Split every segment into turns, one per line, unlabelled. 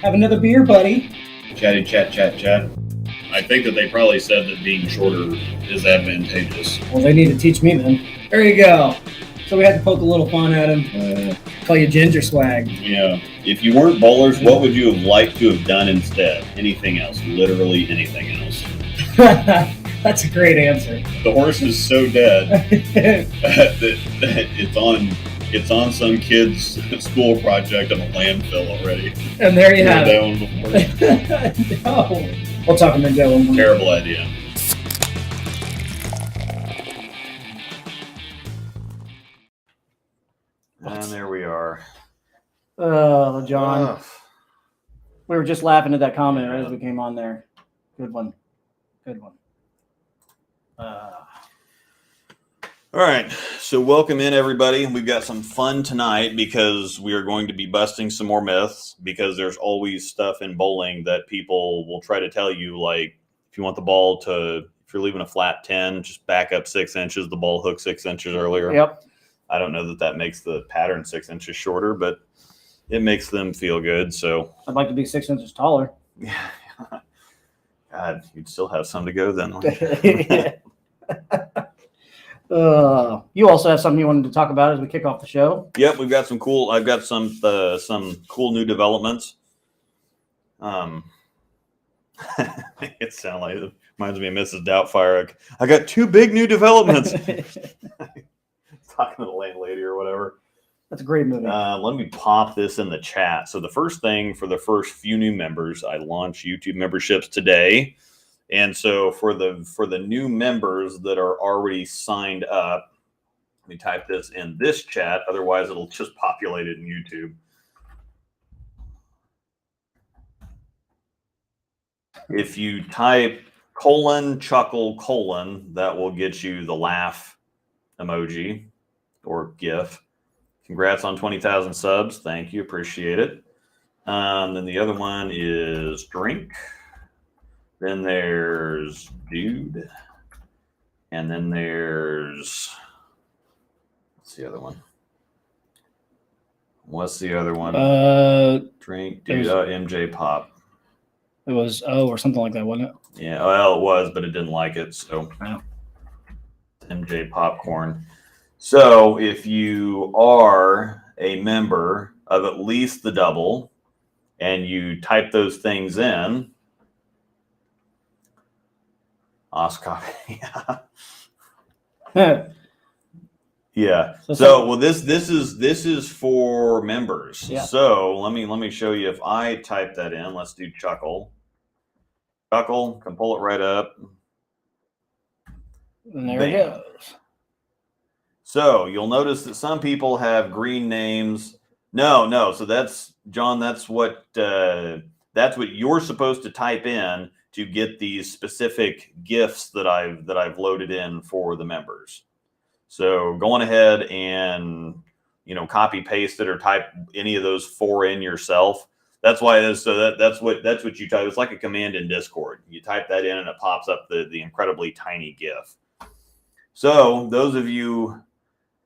Have another beer, buddy.
Chatty chat chat chat. I think that they probably said that being shorter is advantageous.
Well, they need to teach me then. There you go. So we had to poke a little fun at him. Call you Ginger Swag.
Yeah. If you weren't bowlers, what would you have liked to have done instead? Anything else. Literally anything else.
That's a great answer.
The horse is so dead that it's on some kid's school project on a landfill already.
And there you have
that one before.
No. We'll talk about that one.
Terrible idea. And there we are.
Oh, John. We were just laughing at that comment right as we came on there. Good one. Good one.
All right, so welcome in, everybody. We've got some fun tonight because we are going to be busting some more myths, because there's always stuff in bowling that people will try to tell you, like if you want the ball to, if you're leaving a flat 10, just back up 6 inches, the ball hooked 6 inches earlier.
Yep.
I don't know that makes the pattern 6 inches shorter, but it makes them feel good. So
I'd like to be 6 inches taller.
Yeah. God, you'd still have some to go then.
You also have something you wanted to talk about as we kick off the show.
Yep, we've got some cool. I've got some cool new developments. It sounds like it reminds me of Mrs. Doubtfire. I got 2 big new developments. Talking to the landlady or whatever.
That's a great movie.
Let me pop this in the chat. So the first thing, for the first few new members, I launched YouTube memberships today. And so for the new members that are already signed up, let me type this in this chat. Otherwise, it'll just populate it in YouTube. If you type : chuckle : that will get you the laugh emoji or GIF. Congrats on 20,000 subs. Thank you. Appreciate it. Then the other one is drink. Then there's dude. And then there's, what's the other one? What's the other one? Drink, dude, MJ Pop.
It was or something like that, wasn't it?
Yeah, well, it was, but it didn't like it. So
wow.
MJ Popcorn. So if you are a member of at least the double and you type those things in, Oscar, yeah. So well, this is for members.
Yeah.
So let me show you. If I type that in, let's do chuckle. Chuckle, can pull it right up.
And there it goes.
So you'll notice that some people have green names. No. So that's John. That's what you're supposed to type in to get these specific GIFs that I've loaded in for the members. So go on ahead and copy paste it or type any of those 4 in yourself. That's why it is. So that's what you type. It's like a command in Discord. You type that in and it pops up the incredibly tiny GIF. So those of you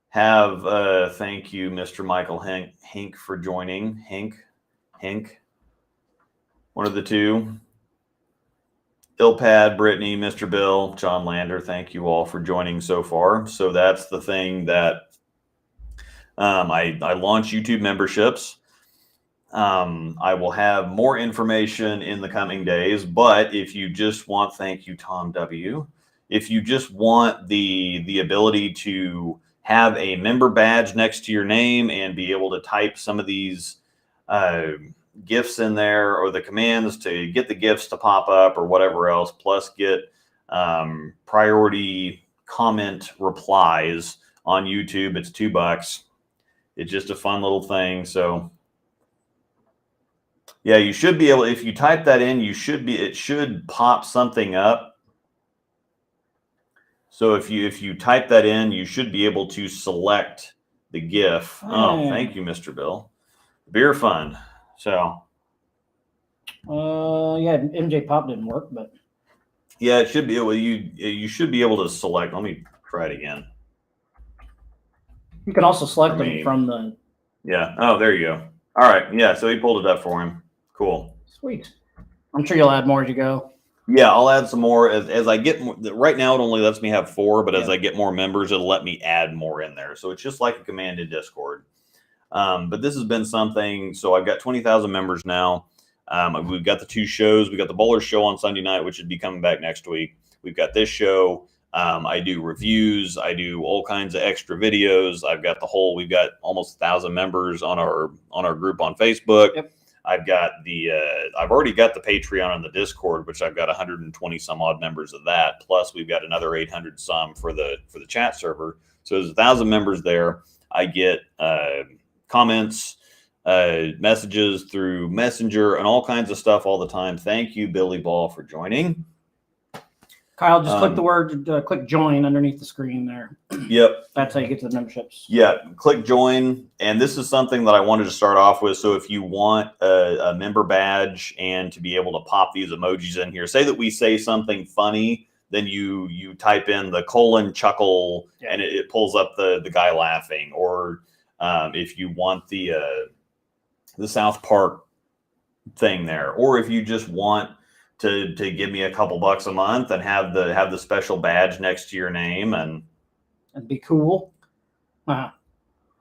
have thank you, Mr. Michael Hink for joining. Hink, one of the two. Ilpad, Brittany, Mr. Bill, John Lander, thank you all for joining so far. So that's the thing that I launch YouTube memberships. I will have more information in the coming days, but if you just want, thank you, Tom W. If you just want the ability to have a member badge next to your name and be able to type some of these GIFs in there, or the commands to get the GIFs to pop up or whatever else, plus get priority comment replies on YouTube, it's $2. It's just a fun little thing. So yeah, you should be able, if you type that in, it should pop something up. So if you type that in, you should be able to select the GIF. Oh, thank you, Mr. Bill. Beer fund. So
yeah, MJ Pop didn't work, but
yeah, it should be able. You should be able to select. Let me try it again.
You can also select them from the.
Yeah. Oh, there you go. All right. Yeah. So he pulled it up for him. Cool.
Sweet. I'm sure you'll add more as you go.
Yeah, I'll add some more as I get more. Right now, it only lets me have 4, but as I get more members, it'll let me add more in there. So it's just like a command in Discord. But this has been something. So I've got 20,000 members now. We've got the 2 shows. We got the Bowler Show on Sunday night, which should be coming back next week. We've got this show. I do reviews. I do all kinds of extra videos. I've got we've got almost 1,000 members on our group on Facebook.
Yep.
I've got I've already got the Patreon and the Discord, which I've got 120 some odd members of that. Plus we've got another 800 some for the chat server. So there's 1,000 members there. I get comments, messages through Messenger and all kinds of stuff all the time. Thank you, Billy Ball, for joining.
Kyle, just click join underneath the screen there.
Yep.
That's how you get to the memberships.
Yeah. Click join. And this is something that I wanted to start off with. So if you want a member badge and to be able to pop these emojis in here, say that we say something funny, then you type in the chuckle and it pulls up the guy laughing. Or if you want the South Park thing there, or if you just want to give me a couple bucks a month and have the special badge next to your name and
be cool.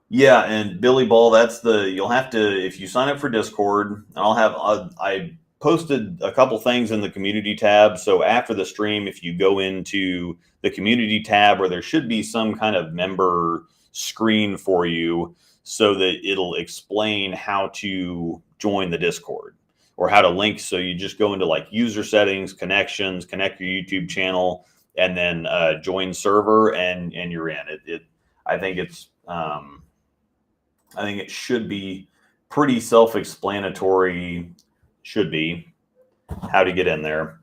Yeah, and Billy Ball, you'll have to, if you sign up for Discord, and I posted a couple things in the community tab. So after the stream, if you go into the community tab, where there should be some kind of member screen for you so that it'll explain how to join the Discord or how to link. So you just go into like user settings, connections, connect your YouTube channel, and then join server, and you're in. I think it should be pretty self-explanatory. Should be how to get in there.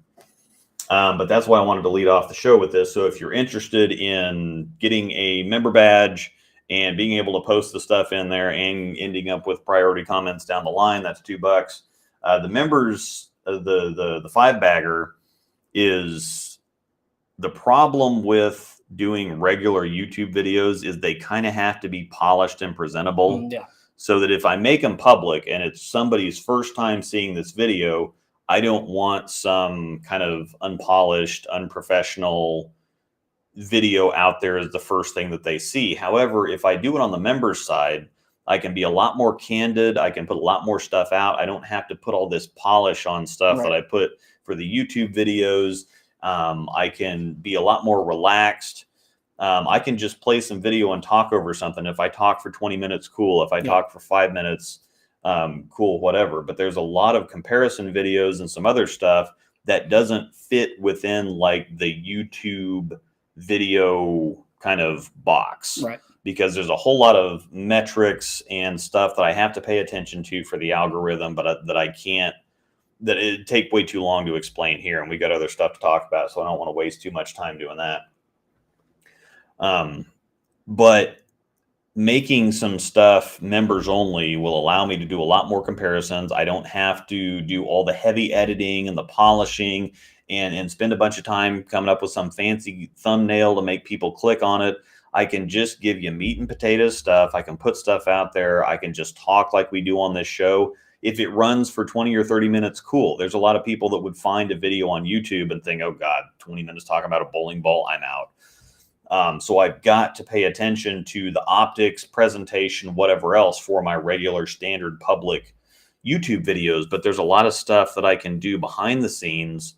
But that's why I wanted to lead off the show with this. So if you're interested in getting a member badge and being able to post the stuff in there and ending up with priority comments down the line, that's $2. The members, the 5-bagger is the problem with doing regular YouTube videos is they kind of have to be polished and presentable.
Yeah.
So that if I make them public and it's somebody's first time seeing this video, I don't want some kind of unpolished, unprofessional video out there as the first thing that they see. However, if I do it on the members side, I can be a lot more candid. I can put a lot more stuff out. I don't have to put all this polish on stuff that I put for the YouTube videos. I can be a lot more relaxed. I can just play some video and talk over something. If I talk for 20 minutes, cool. If I talk for 5 minutes, cool, whatever. But there's a lot of comparison videos and some other stuff that doesn't fit within like the YouTube video kind of box.
Right.
Because there's a whole lot of metrics and stuff that I have to pay attention to for the algorithm, but that it'd take way too long to explain here. And we got other stuff to talk about, so I don't want to waste too much time doing that. But making some stuff members only will allow me to do a lot more comparisons. I don't have to do all the heavy editing and the polishing and spend a bunch of time coming up with some fancy thumbnail to make people click on it. I can just give you meat and potatoes stuff. I can put stuff out there. I can just talk like we do on this show. If it runs for 20 or 30 minutes, cool. There's a lot of people that would find a video on YouTube and think, oh God, 20 minutes talking about a bowling ball, I'm out. So I've got to pay attention to the optics, presentation, whatever else for my regular standard public YouTube videos. But there's a lot of stuff that I can do behind the scenes.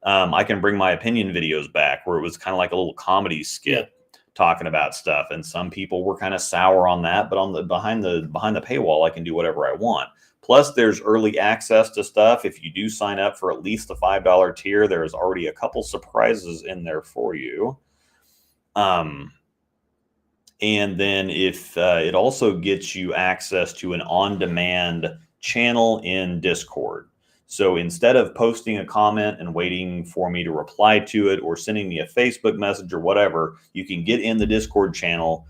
I can bring my opinion videos back where it was kind of like a little comedy skit talking about stuff. And some people were kind of sour on that, but on the behind the paywall, I can do whatever I want. Plus there's early access to stuff. If you do sign up for at least the $5 tier, there's already a couple surprises in there for you. And then if it also gets you access to an on-demand channel in Discord. So instead of posting a comment and waiting for me to reply to it or sending me a Facebook message or whatever, you can get in the Discord channel,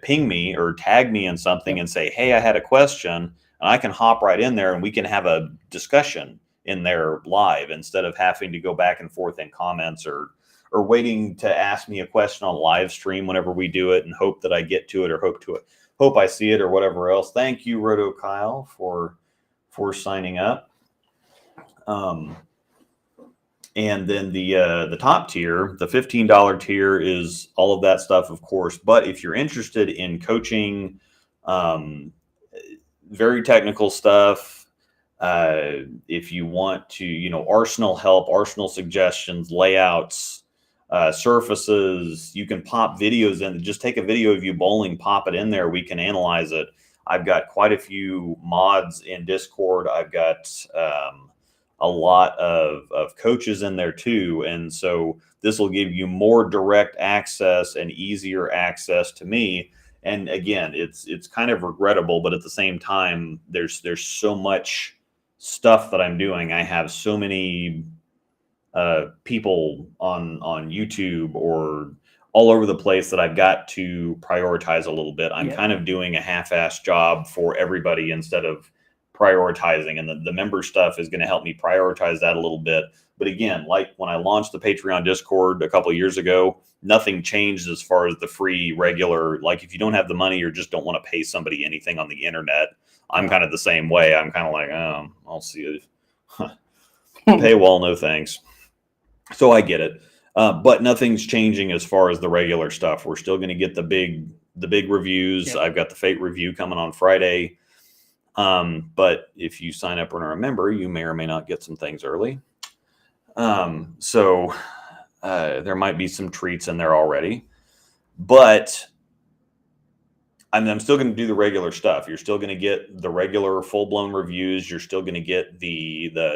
ping me or tag me in something and say, hey, I had a question, and I can hop right in there and we can have a discussion in there live instead of having to go back and forth in comments or waiting to ask me a question on live stream whenever we do it and hope that I get to it or hope I see it or whatever else. Thank you, Roto Kyle, for signing up. And then the top tier, the $15 tier, is all of that stuff, of course. But if you're interested in coaching, very technical stuff, if you want to, Arsenal help, Arsenal suggestions, layouts, surfaces, you can pop videos in. Just take a video of you bowling, pop it in there. We can analyze it. I've got quite a few mods in Discord. I've got a lot of coaches in there too. And so this will give you more direct access and easier access to me. And again, it's kind of regrettable, but at the same time, there's so much stuff that I'm doing. I have so many people on YouTube or all over the place that I've got to prioritize a little bit. I'm kind of doing a half-assed job for everybody instead of prioritizing, and the member stuff is going to help me prioritize that a little bit. But again, like when I launched the Patreon Discord a couple of years ago, nothing changed as far as the free regular. Like if you don't have the money or just don't want to pay somebody anything on the internet, I'm kind of the same way. I'm kind of like, I'll see it. Paywall, no thanks. So I get it. But nothing's changing as far as the regular stuff. We're still going to get the big reviews. Yep. I've got the Fate review coming on Friday. But if you sign up and are a member, you may or may not get some things early. So there might be some treats in there already, but I'm still going to do the regular stuff. You're still going to get the regular full-blown reviews. You're still going to get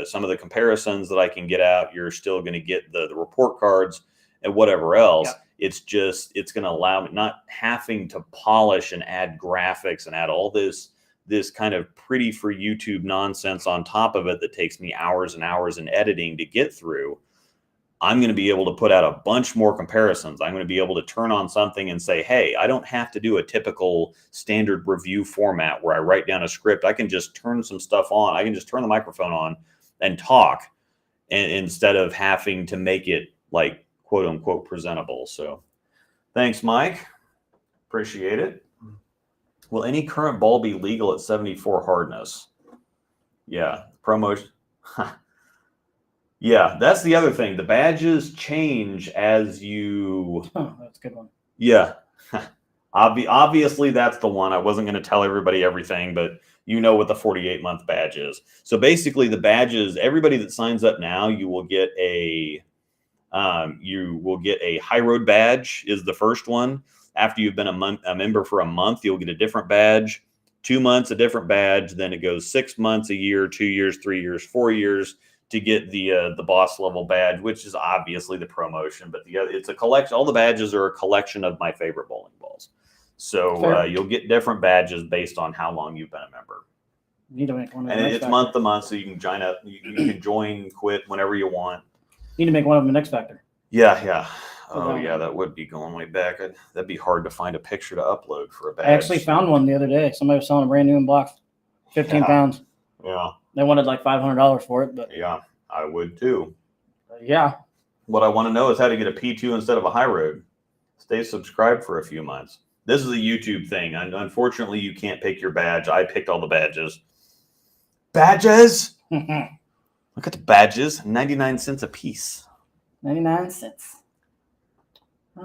some of the comparisons that I can get out. You're still going to get the report cards and whatever else. Yeah. It's going to allow me not having to polish and add graphics and add all this kind of pretty for YouTube nonsense on top of it that takes me hours and hours in editing to get through. I'm going to be able to put out a bunch more comparisons. I'm going to be able to turn on something and say, hey, I don't have to do a typical standard review format where I write down a script. I can just turn some stuff on. I can just turn the microphone on and talk, and instead of having to make it like quote unquote presentable. So thanks, Mike. Appreciate it. Will any current ball be legal at 74 hardness? Yeah, promotion. Yeah, that's the other thing. The badges change as you.
Oh, that's a good one.
Yeah, obviously that's the one. I wasn't going to tell everybody everything, but you know what the 48-month badge is. So basically, the badges. Everybody that signs up now, you will get a high road badge. Is the first one. After you've been a member for a month, you'll get a different badge. 2 months, a different badge. Then it goes 6 months, a year, 2 years, 3 years, 4 years to get the boss level badge, which is obviously the promotion. But it's a collection. All the badges are a collection of my favorite bowling balls. So you'll get different badges based on how long you've been a member.
You need to make one.
And it's month to month, so you can join up. You can join, quit whenever you want.
You need to make one of them an X Factor.
Yeah. Oh, yeah, that would be going way back. That'd be hard to find a picture to upload for a badge.
I actually found one the other day. Somebody was selling a brand new in box, 15 pounds.
Yeah.
They wanted like $500 for it, but
yeah, I would too.
Yeah.
What I want to know is how to get a P2 instead of a high road. Stay subscribed for a few months. This is a YouTube thing. Unfortunately, you can't pick your badge. I picked all the badges. Badges? Look at the badges. 99 cents a piece.
99 cents.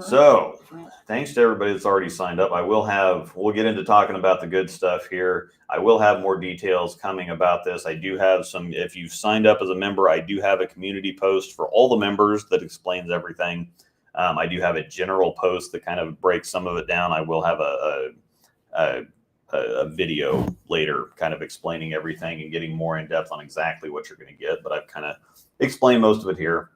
So, thanks to everybody that's already signed up. We'll get into talking about the good stuff here. I will have more details coming about this. I do have if you've signed up as a member, I do have a community post for all the members that explains everything. I do have a general post that kind of breaks some of it down. I will have a video later kind of explaining everything and getting more in depth on exactly what you're going to get, but I've kind of explained most of it here.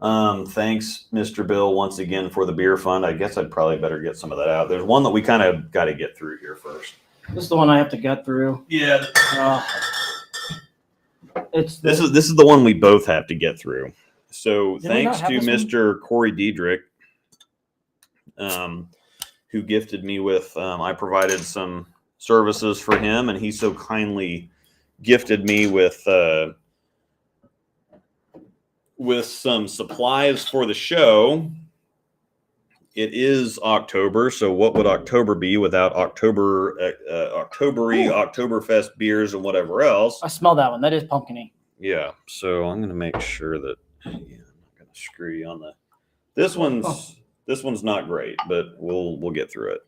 Thanks, Mr. Bill, once again for the beer fund. I guess I'd probably better get some of that out. There's one that we kind of got to get through here first.
This is the one I have to get through.
Yeah.
This
is the one we both have to get through. So thanks to Mr. Corey Diedrich, who gifted me with, I provided some services for him, and he so kindly gifted me with some supplies for the show. it is October, so what would October be without Oktoberfest beers and whatever else?
I smell that one. That is pumpkin-y.
Yeah, so I'm gonna make sure that I'm not gonna screw you on the. This one's not great, but we'll get through it.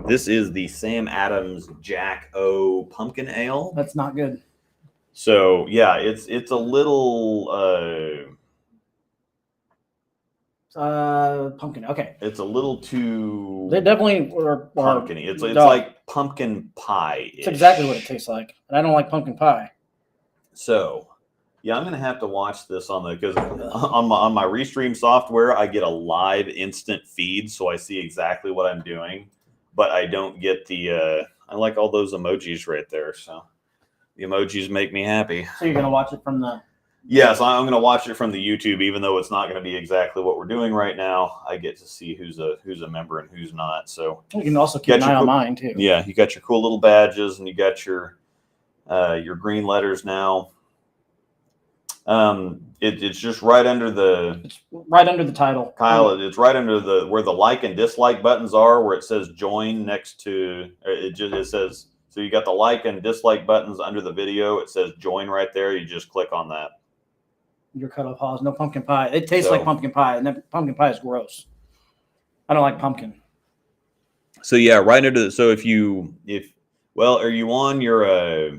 This is the Sam Adams Jack O Pumpkin Ale.
That's not good.
So yeah, it's a little
pumpkin. Okay.
it's a little too.
They definitely are
pumpkin-y. It's like pumpkin pie.
It's exactly what it tastes like, and I don't like pumpkin pie.
So, yeah, I'm gonna have to watch this because on my Restream software, I get a live instant feed, so I see exactly what I'm doing, but I don't get the. I like all those emojis right there, so the emojis make me happy.
So you're gonna watch it from the.
Yes, I'm going to watch it from the YouTube, even though it's not going to be exactly what we're doing right now. I get to see who's a member and who's not. So
you can also keep an eye on mine too.
Yeah, you got your cool little badges and you got your green letters now. It's just right under the.
It's right under the title,
Kyle. It's right under where the like and dislike buttons are, where it says join next to it says. So you got the like and dislike buttons under the video. It says join right there. You just click on that.
Your cutoff pause. No pumpkin pie. It tastes like pumpkin pie, and that pumpkin pie is gross. I don't like pumpkin.
So yeah, right under so are you on your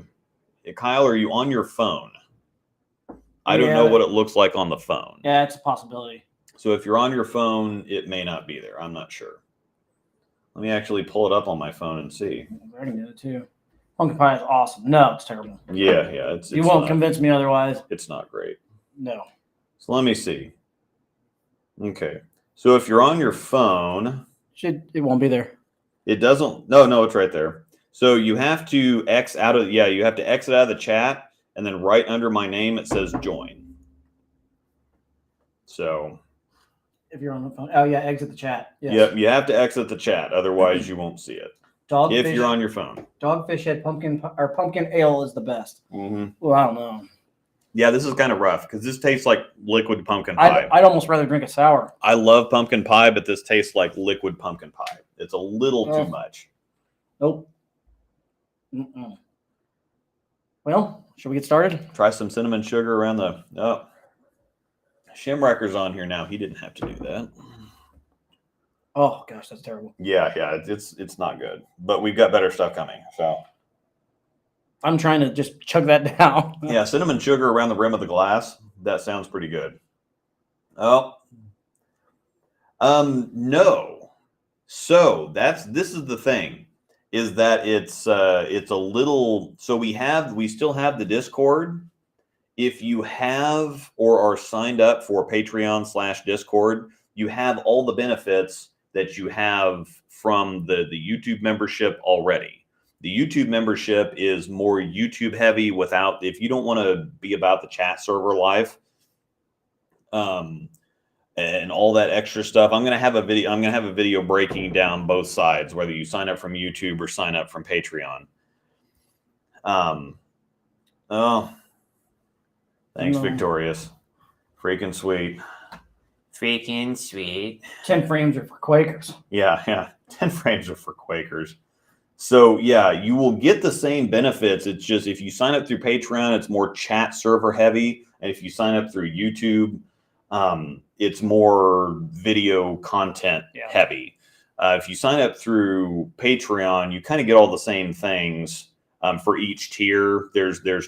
Kyle? Are you on your phone? I don't know what it looks like on the phone.
Yeah, it's a possibility.
So if you're on your phone, it may not be there. I'm not sure. Let me actually pull it up on my phone and see.
I can do it too. Pumpkin pie is awesome. No, it's terrible.
Yeah.
You won't convince me otherwise.
It's not great.
No.
So let me see. Okay. So if you're on your phone,
it won't be there.
It doesn't. No, it's right there. So you have to exit out of the chat, and then right under my name it says join. So
if you're on the phone, exit the chat.
Yes. Yep, you have to exit the chat, otherwise you won't see it. If you're on your phone.
Dogfish Head pumpkin ale is the best.
Mm-hmm.
Well, I don't know.
Yeah, this is kind of rough because this tastes like liquid pumpkin pie.
I'd almost rather drink a sour.
I love pumpkin pie, but this tastes like liquid pumpkin pie. It's a little too much.
Nope. Mm-mm. Well, should we get started?
Try some cinnamon sugar around the. Oh, Shimwrecker's on here now. He didn't have to do that.
Oh gosh, that's terrible.
Yeah, it's not good. But we've got better stuff coming. So
I'm trying to just chug that down.
Yeah, cinnamon sugar around the rim of the glass. That sounds pretty good. Oh, no. So this is the thing, is that it's a little. So we still have the Discord. If you have or are signed up for Patreon/Discord, you have all the benefits that you have from the YouTube membership already. The YouTube membership is more YouTube heavy if you don't want to be about the chat server life, and all that extra stuff. I'm going to have a video breaking down both sides, whether you sign up from YouTube or sign up from Patreon. Thanks, Victorious. Freaking sweet.
10 frames are for Quakers.
Yeah. 10 frames are for Quakers. So yeah, you will get the same benefits. It's just if you sign up through Patreon, it's more chat server heavy. And if you sign up through YouTube, it's more video content heavy. If you sign up through Patreon, you kind of get all the same things for each tier. There's a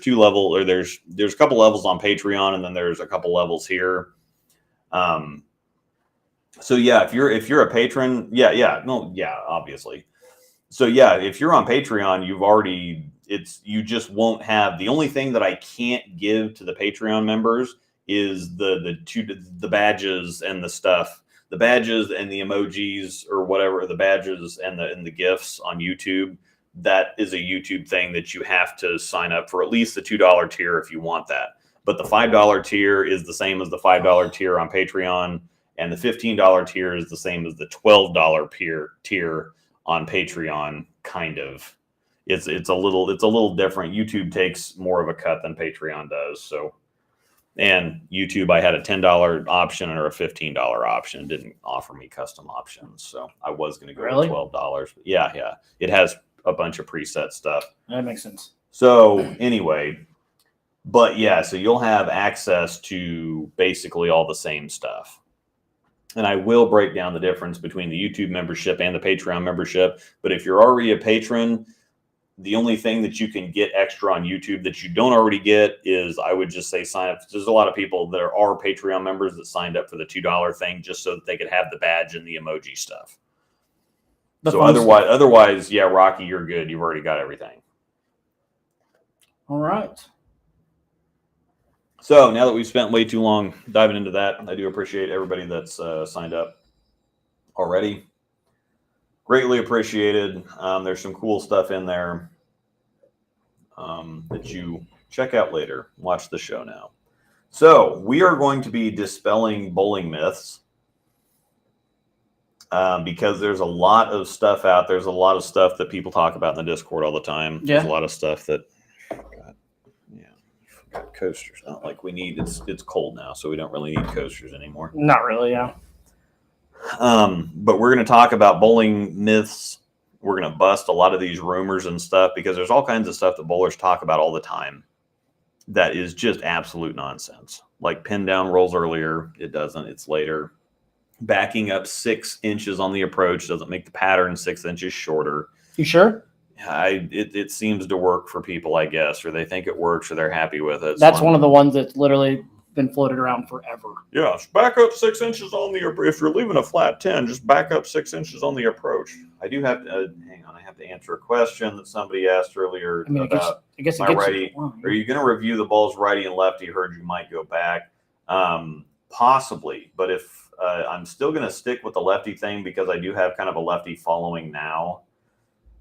couple levels on Patreon, and then there's a couple levels here. So yeah, if you're a patron, obviously. So yeah, if you're on Patreon, you just won't have. The only thing that I can't give to the Patreon members is the badges and the stuff, the badges and the emojis or whatever, the badges and the GIFs on YouTube. That is a YouTube thing that you have to sign up for, at least the $2 tier if you want that. But the $5 tier is the same as the $5 tier on Patreon, and the $15 tier is the same as the $12 tier on Patreon. Kind of, it's a little different. YouTube takes more of a cut than Patreon does. So And YouTube, I had a $10 option or a $15 option. It didn't offer me custom options. So I was going to go
Really?
with $12. But yeah. It has a bunch of preset stuff.
That makes sense.
So anyway, but yeah, so you'll have access to basically all the same stuff. And I will break down the difference between the YouTube membership and the Patreon membership. But if you're already a patron, the only thing that you can get extra on YouTube that you don't already get is, I would just say, sign up. There's a lot of people that are Patreon members that signed up for the $2 thing just so that they could have the badge and the emoji stuff. So otherwise, yeah, Rocky, you're good. You've already got everything.
All right.
So now that we've spent way too long diving into that, I do appreciate everybody that's signed up already. Greatly appreciated. There's some cool stuff in there that you check out later. Watch the show now. So we are going to be dispelling bowling myths because there's a lot of stuff out. There's a lot of stuff that people talk about in the Discord all the time.
Yeah.
There's a lot of stuff that, forgot coasters. Not like we need. It's cold now, so we don't really need coasters anymore.
Not really, yeah.
But we're going to talk about bowling myths. We're going to bust a lot of these rumors and stuff because there's all kinds of stuff that bowlers talk about all the time that is just absolute nonsense. Like pin down rolls earlier. It doesn't. It's later. Backing up 6 inches on the approach doesn't make the pattern 6 inches shorter.
You sure?
It seems to work for people, I guess, or they think it works or they're happy with it.
That's one of the ones that's literally been floated around forever.
Yeah, back up 6 inches on the approach. If you're leaving a flat 10, just back up 6 inches on the approach. I do have to hang on. I have to answer a question that somebody asked earlier about
I guess
my righty. Are you going to review the balls righty and lefty? Heard you might go back, possibly. But if I'm still going to stick with the lefty thing because I do have kind of a lefty following now.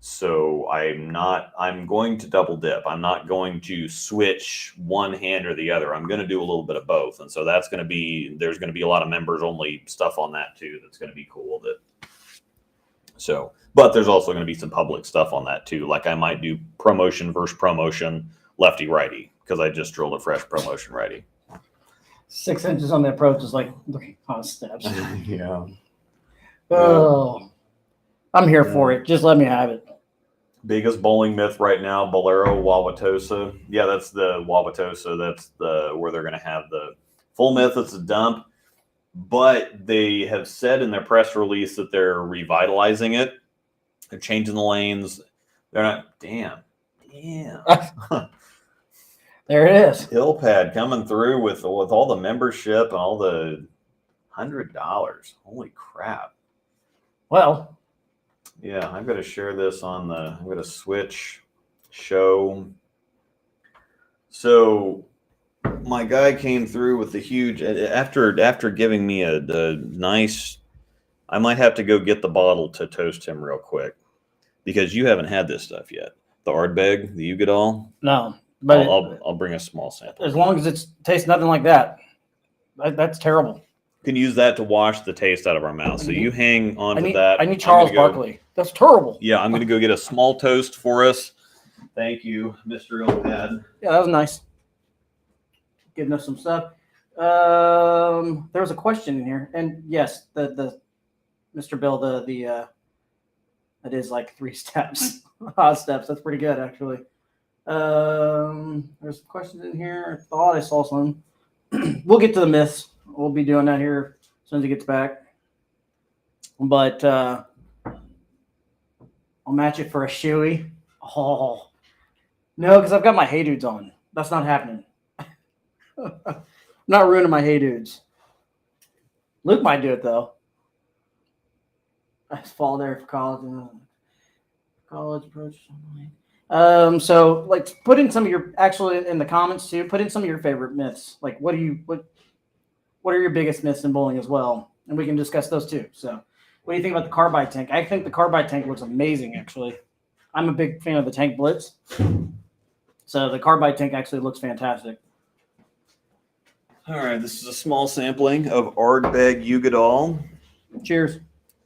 So I'm going to double dip. I'm not going to switch one hand or the other. I'm going to do a little bit of both. And so there's going to be a lot of members only stuff on that too. That's going to be cool. But there's also going to be some public stuff on that too. Like I might do promotion versus promotion, lefty righty, because I just drilled a fresh promotion righty.
6 inches on the approach is like 3 steps.
Yeah.
Oh, I'm here for it. Just let me have it.
Biggest bowling myth right now, Bolero Wauwatosa. Yeah, that's the Wauwatosa. That's where they're going to have the full myth. It's a dump. But they have said in their press release that they're revitalizing it. They're changing the lanes. They're not. Damn.
There it is.
Hill pad coming through with all the membership and all the $100. Holy crap.
Well.
Yeah, I've got to share this I'm going to switch show. So my guy came through with the huge, after giving me a nice, I might have to go get the bottle to toast him real quick because you haven't had this stuff yet. The Ardbeg, the Ugadal.
No, but
I'll bring a small sample.
As long as it tastes nothing like that. That's terrible.
Can use that to wash the taste out of our mouth. So you hang on to that.
I need Charles Barkley. That's terrible.
Yeah, I'm going to go get a small toast for us. Thank you, Mr. Ilpad.
Yeah, that was nice. Giving us some stuff. There was a question in here, and yes, the Mr. Bill, it is like 3 steps, odd steps. That's pretty good, actually. There's some questions in here. I thought I saw some. We'll get to the myths. We'll be doing that here as soon as he gets back. But I'll match it for a shoey. Oh, no, because I've got my Hey Dudes on. That's not happening. I'm not ruining my Hey Dudes. Luke might do it, though. I fall there for college. College approach. So, like, put in some of your, actually, in the comments, too, put in some of your favorite myths. Like, what are your biggest myths in bowling as well? And we can discuss those, too. So, what do you think about the carbide tank? I think the carbide tank looks amazing, actually. I'm a big fan of the tank blitz. So, the carbide tank actually looks fantastic.
All right, this is a small sampling of Ardbeg Ugadal.
Cheers.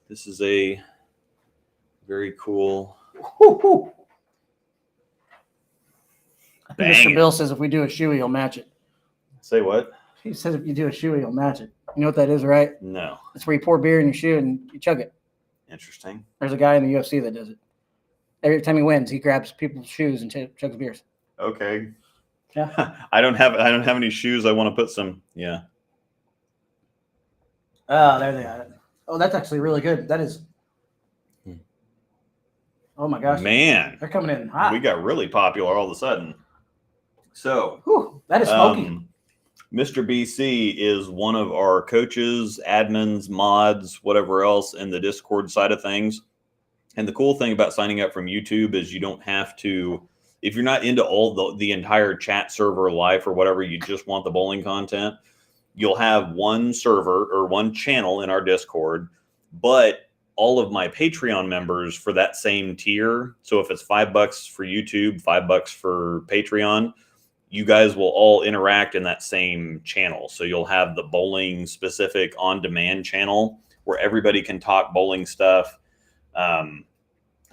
This is a very cool.
Mr. Bill says if we do a shoey, he'll match it.
Say what?
He says if you do a shoe, he'll match it. You know what that is, right?
No.
It's where you pour beer in your shoe and you chug it.
Interesting.
There's a guy in the UFC that does it. Every time he wins, he grabs people's shoes and chugs beers.
Okay.
Yeah.
I don't have any shoes. I want to put some. Yeah.
Oh, there they are. Oh, that's actually really good. That is. Oh my gosh.
Man,
They're coming in hot.
we got really popular all of a sudden. So,
Whew, that is smoky.
Mr. BC is one of our coaches, admins, mods, whatever else in the Discord side of things. And the cool thing about signing up from YouTube is you don't have to, if you're not into all the entire chat server life or whatever, you just want the bowling content, you'll have one server or one channel in our Discord, but all of my Patreon members for that same tier. So if it's $5 for YouTube, $5 for Patreon, you guys will all interact in that same channel. So you'll have the bowling specific on-demand channel where everybody can talk bowling stuff. And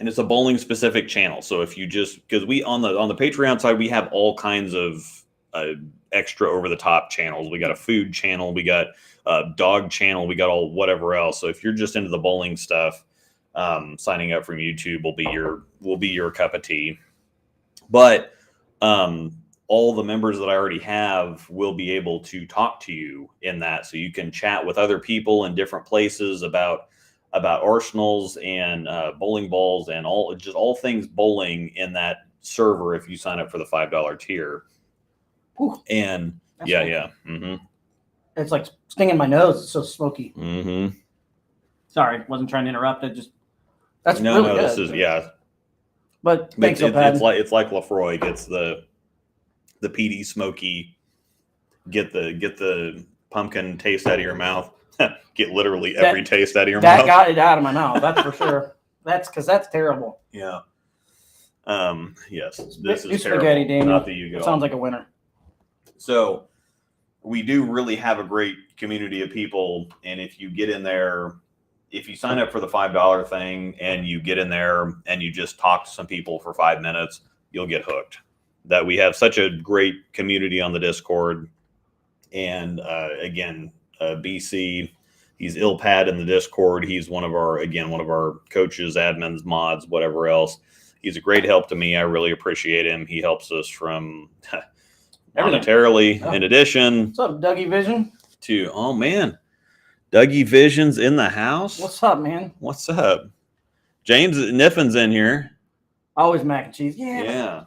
it's a bowling specific channel. So if you just, because we on the Patreon side, we have all kinds of extra over the top channels. We got a food channel, we got a dog channel, we got all whatever else. So if you're just into the bowling stuff, signing up from YouTube will be your cup of tea. But all the members that I already have will be able to talk to you in that. So you can chat with other people in different places about arsenals and bowling balls and all things bowling in that server if you sign up for the $5 tier.
Ooh,
and yeah,
smoky.
yeah. Mm-hmm.
It's like stinging my nose. It's so smoky.
Mm-hmm.
Sorry, wasn't trying to interrupt. That's
No,
really
no,
good.
this is, yeah.
But thanks,
It's like Lafroy gets the peaty, smoky, get the pumpkin taste out of your mouth. Get literally every taste out of your mouth.
That got it out of my mouth. That's for sure. That's because that's terrible.
Yeah. Yes, this
Do
is
spaghetti,
terrible.
Daniel.
Not that you go.
Sounds like a winner.
So we do really have a great community of people, and if you get in there, if you sign up for the $5 thing and you get in there and you just talk to some people for 5 minutes, you'll get hooked. That we have such a great community on the Discord, and again, BC, he's Ilpad in the Discord. He's one of our coaches, admins, mods, whatever else. He's a great help to me. I really appreciate him. He helps us from monetarily.
Oh.
In addition,
What's up, Dougie Vision?
to, oh man, Dougie Vision's in the house.
What's up, man?
What's up? James Niffin's in here.
Always mac and cheese. Yeah.
Yeah.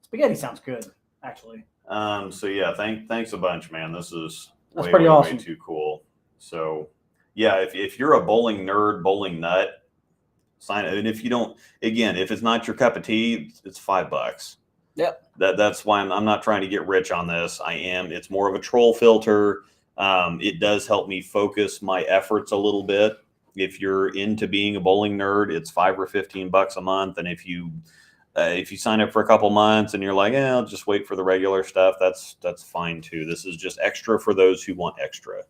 Spaghetti sounds good, actually.
So yeah, thanks a bunch, man. This is
That's pretty awesome.
way too cool. So yeah, if you're a bowling nerd, bowling nut, sign it. And if you don't, again, if it's not your cup of tea, it's $5.
Yep.
That's why I'm not trying to get rich on this. It's more of a troll filter. It does help me focus my efforts a little bit. If you're into being a bowling nerd, it's $5 or $15 a month. And if you sign up for a couple months and you're like, I'll just wait for the regular stuff, that's fine too. This is just extra for those who want extra.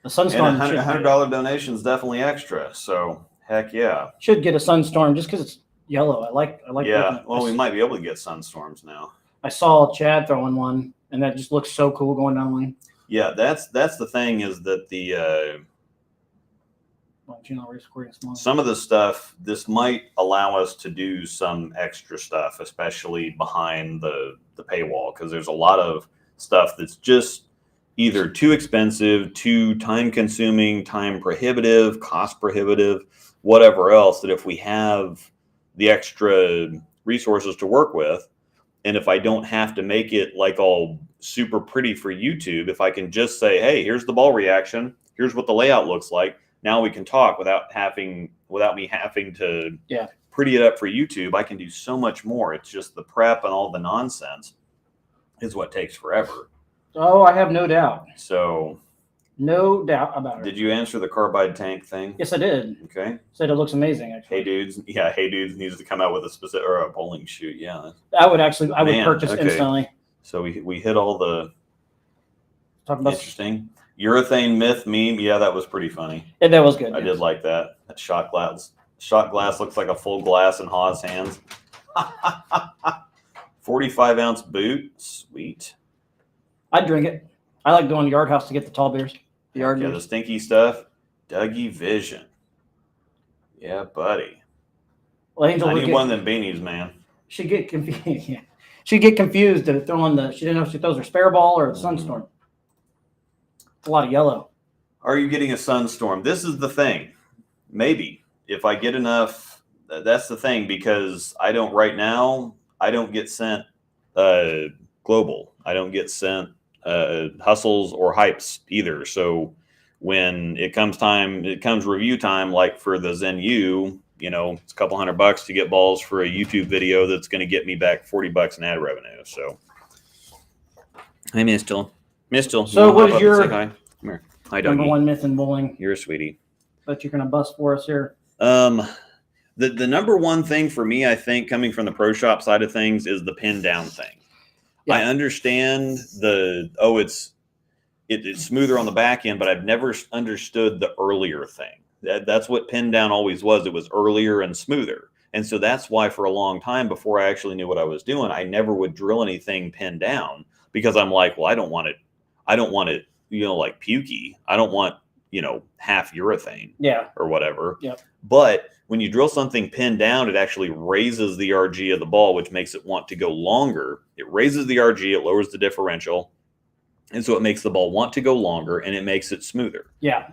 The Sunstorm
and $100 donation is definitely extra. So heck yeah.
Should get a Sunstorm just because it's yellow. I like.
Yeah. Well, we might be able to get Sunstorms now.
I saw Chad throwing one, and that just looks so cool going down the lane.
Yeah, that's the thing is that the some of the stuff, this might allow us to do some extra stuff, especially behind the paywall, because there's a lot of stuff that's just either too expensive, too time consuming, time prohibitive, cost prohibitive, whatever else, that if we have the extra resources to work with, and if I don't have to make it like all super pretty for YouTube, if I can just say, hey, here's the ball reaction, here's what the layout looks like, now we can talk without me having to pretty it up for YouTube. I can do so much more. It's just the prep and all the nonsense is what takes forever.
Oh, I have no doubt.
So,
no doubt about it.
Did you answer the carbide tank thing?
Yes, I did.
Okay.
Said it looks amazing, actually.
Hey dudes needs to come out with a specific or a bowling shoe. Yeah.
I would purchase instantly.
So we hit all the
Talk about
interesting urethane myth meme. Yeah, that was pretty funny.
Yeah, that was good.
I did like that. That shot glass looks like a full glass in Hawes' hands. 45-ounce boot. Sweet.
I'd drink it. I like going to Yard House to get the tall beers. The yard
Yeah,
beers.
the stinky stuff. Dougie Vision. Yeah, buddy.
Well, Angel
I
would
need one of them beanies, man.
she'd get confused. Yeah. She'd get confused at throwing she didn't know if she throws her spare ball or the Sunstorm. It's a lot of yellow.
Are you getting a Sunstorm? This is the thing. Maybe. If I get enough, that's the thing, because I don't get sent global. I don't get sent hustles or hypes either. So when it comes review time, like for the Zen U, it's a couple $100 to get balls for a YouTube video that's going to get me back $40 in ad revenue. So, hey, Mistel.
So what is your
hi? Come here. Hi,
number
doggy.
one myth in bowling
You're a sweetie.
that you're going to bust for us here?
The number one thing for me, I think, coming from the pro shop side of things, is the pin down thing.
Yeah.
I understand it's smoother on the back end, but I've never understood the earlier thing. That's what pin down always was. It was earlier and smoother. And so that's why for a long time, before I actually knew what I was doing, I never would drill anything pinned down, because I'm like, well, I don't want it, like pukey. I don't want, half urethane or whatever.
Yep.
But when you drill something pinned down, it actually raises the RG of the ball, which makes it want to go longer. It raises the RG, it lowers the differential. And so it makes the ball want to go longer, and it makes it smoother.
Yeah.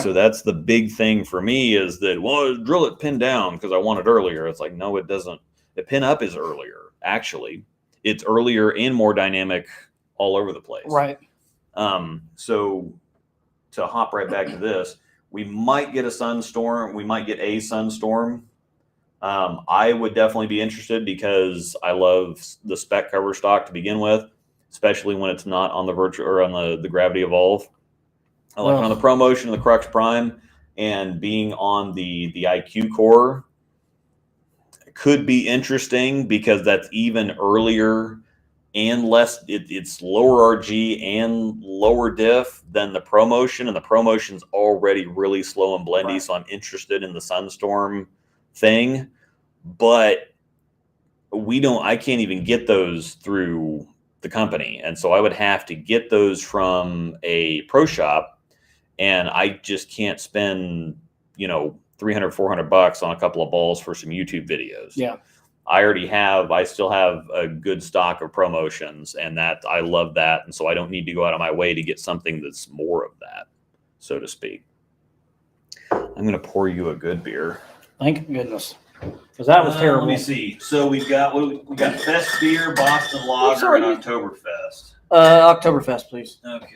So that's the big thing for me, is that, well, drill it pinned down because I want it earlier. It's like, no, it doesn't. The pin up is earlier, actually. It's earlier and more dynamic all over the place.
Right.
So to hop right back to this, we might get a Sunstorm. We might get a Sunstorm. I would definitely be interested, because I love the spec cover stock to begin with, especially when it's not on the virtual or on the Gravity Evolve. I like on the Pro Motion and the Crux Prime, and being on the IQ core could be interesting, because that's even earlier and less. It's lower RG and lower diff than the Pro Motion, and the Pro Motion's already really slow and blendy. Right. So I'm interested in the Sunstorm thing, but I can't even get those through the company. And so I would have to get those from a pro shop, and I just can't spend, $300, $400 on a couple of balls for some YouTube videos.
Yeah.
I still have a good stock of promotions, and that I love that. And so I don't need to go out of my way to get something that's more of that, so to speak. I'm going to pour you a good beer.
Thank goodness. Because that was terrible.
Let me see. So we got Fest Beer, Boston Lager, and Oktoberfest.
Oktoberfest, please.
Okay.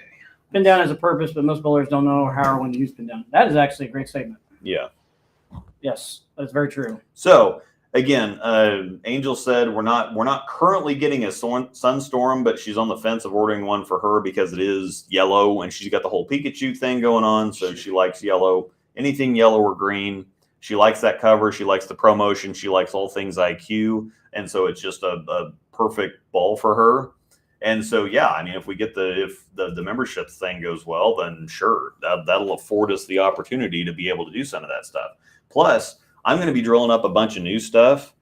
Pin down has a purpose, but most bowlers don't know how or when to use pin down. That is actually a great statement.
Yeah.
Yes, that's very true.
So again, Angel said we're not currently getting a Sunstorm, but she's on the fence of ordering one for her because it is yellow, and she's got the whole Pikachu thing going on. So she likes yellow. Anything yellow or green. She likes that cover. She likes the Pro Motion. She likes all things IQ. And so it's just a perfect ball for her. And so, yeah, I mean, if the membership thing goes well, then sure, that'll afford us the opportunity to be able to do some of that stuff. Plus, I'm going to be drilling up a bunch of new stuff,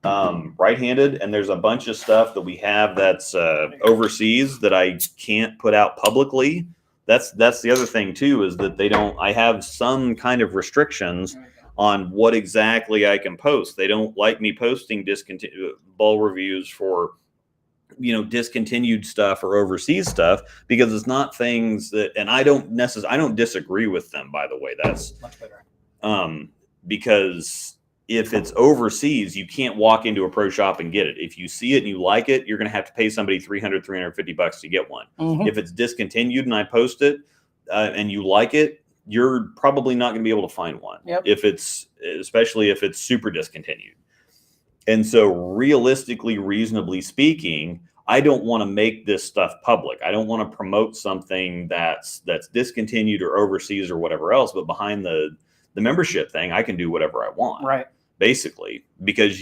right-handed, and there's a bunch of stuff that we have that's overseas that I can't put out publicly. That's the other thing too, is that I have some kind of restrictions on what exactly I can post. They don't like me posting discontinued ball reviews for, discontinued stuff or overseas stuff, because it's not things that, and I don't disagree with them, by the way. That's
much better.
Because if it's overseas, you can't walk into a pro shop and get it. If you see it and you like it, you're going to have to pay somebody $300, $350 to get one.
Mm-hmm.
If it's discontinued and I post it and you like it, you're probably not going to be able to find one.
Yep.
Especially if it's super discontinued. And so reasonably speaking, I don't want to make this stuff public. I don't want to promote something that's discontinued or overseas or whatever else, but behind the membership thing, I can do whatever I want.
Right.
Basically, because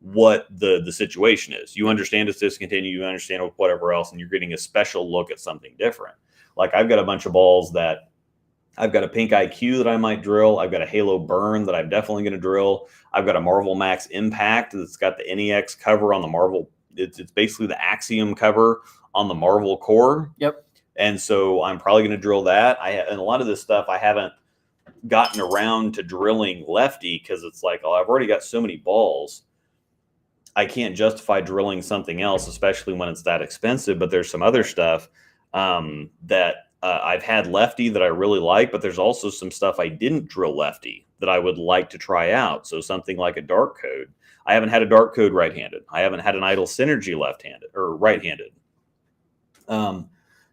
what the situation is. You understand it's discontinued, you understand whatever else, and you're getting a special look at something different. Like I've got a bunch of balls that I've got a pink IQ that I might drill. I've got a Halo Burn that I'm definitely going to drill. I've got a Marvel Max Impact that's got the NEX cover on the Marvel it's basically the Axiom cover on the Marvel core.
Yep.
And so I'm probably going to drill that. And a lot of this stuff I haven't gotten around to drilling lefty because it's like, oh, I've already got so many balls. I can't justify drilling something else, especially when it's that expensive. But there's some other stuff that I've had lefty that I really like, but there's also some stuff I didn't drill lefty that I would like to try out. So something like a dark code. I haven't had a dark code right-handed. I haven't had an idle synergy left-handed or right-handed.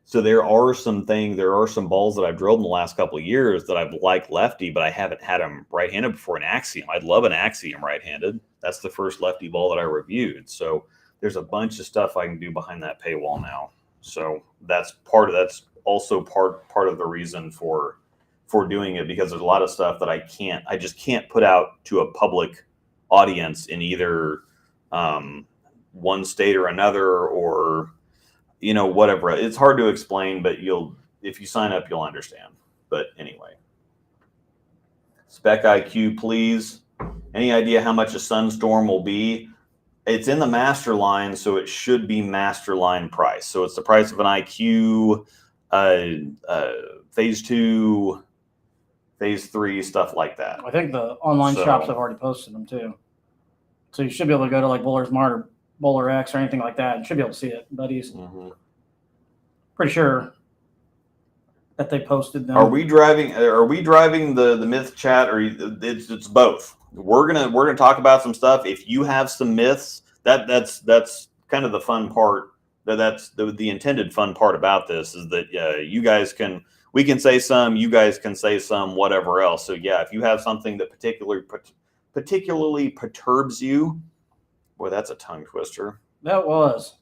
So there are some balls that I've drilled in the last couple of years that I've liked lefty, but I haven't had them right-handed before. An Axiom. I'd love an Axiom right-handed. That's the first lefty ball that I reviewed. So there's a bunch of stuff I can do behind that paywall now. So that's also part of the reason for doing it, because there's a lot of stuff that I just can't put out to a public audience in either one state or another, or whatever. It's hard to explain, but if you sign up, you'll understand. But anyway, Spec IQ, please. Any idea how much a Sunstorm will be? It's in the master line, so it should be master line price. So it's the price of an IQ, phase 2, phase 3, stuff like that.
I think the online shops have already posted them too. So you should be able to go to like Bowler's Mart or Bowler X or anything like that. You should be able to see it, buddies.
Mm-hmm. Pretty
sure that they posted them.
Are we driving the myth chat, or it's both? We're gonna talk about some stuff. If you have some myths, that's kind of the fun part. That's the intended fun part about this, is that we can say some, you guys can say some, whatever else. So yeah, if you have something that particularly perturbs you, boy, that's a tongue twister.
That was.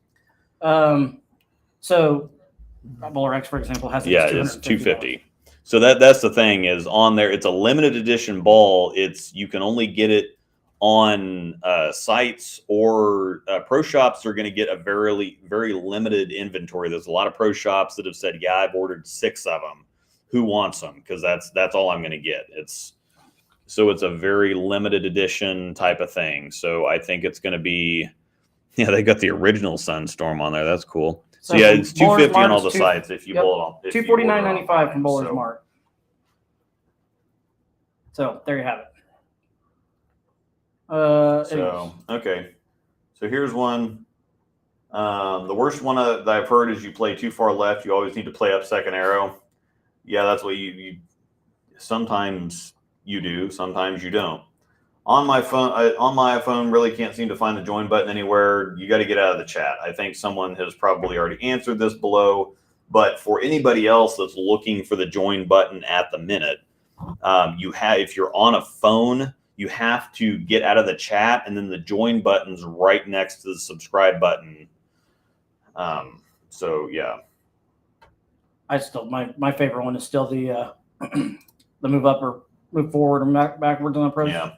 So Bowler X, for example, has
it's $250. So that's the thing, is on there. It's a limited edition ball. You can only get it on sites, or pro shops are going to get a very, very limited inventory. There's a lot of pro shops that have said, yeah, I've ordered 6 of them. Who wants them? Because that's all I'm going to get. It's a very limited edition type of thing. So I think it's going to be, they got the original Sunstorm on there. That's cool. So yeah, it's $250 on all the sites if you pull it on.
$249.95 from Bowler's Mart. So there you have it.
Okay. So here's one. The worst one that I've heard is you play too far left. You always need to play up second arrow. Yeah, that's what you sometimes you do, sometimes you don't. On my iPhone, really can't seem to find the join button anywhere. You got to get out of the chat. I think someone has probably already answered this below, but for anybody else that's looking for the join button at the minute, if you're on a phone, you have to get out of the chat, and then the join button's right next to the subscribe button. So yeah.
My favorite one is still the move up or move forward or backwards on approach.
Yeah.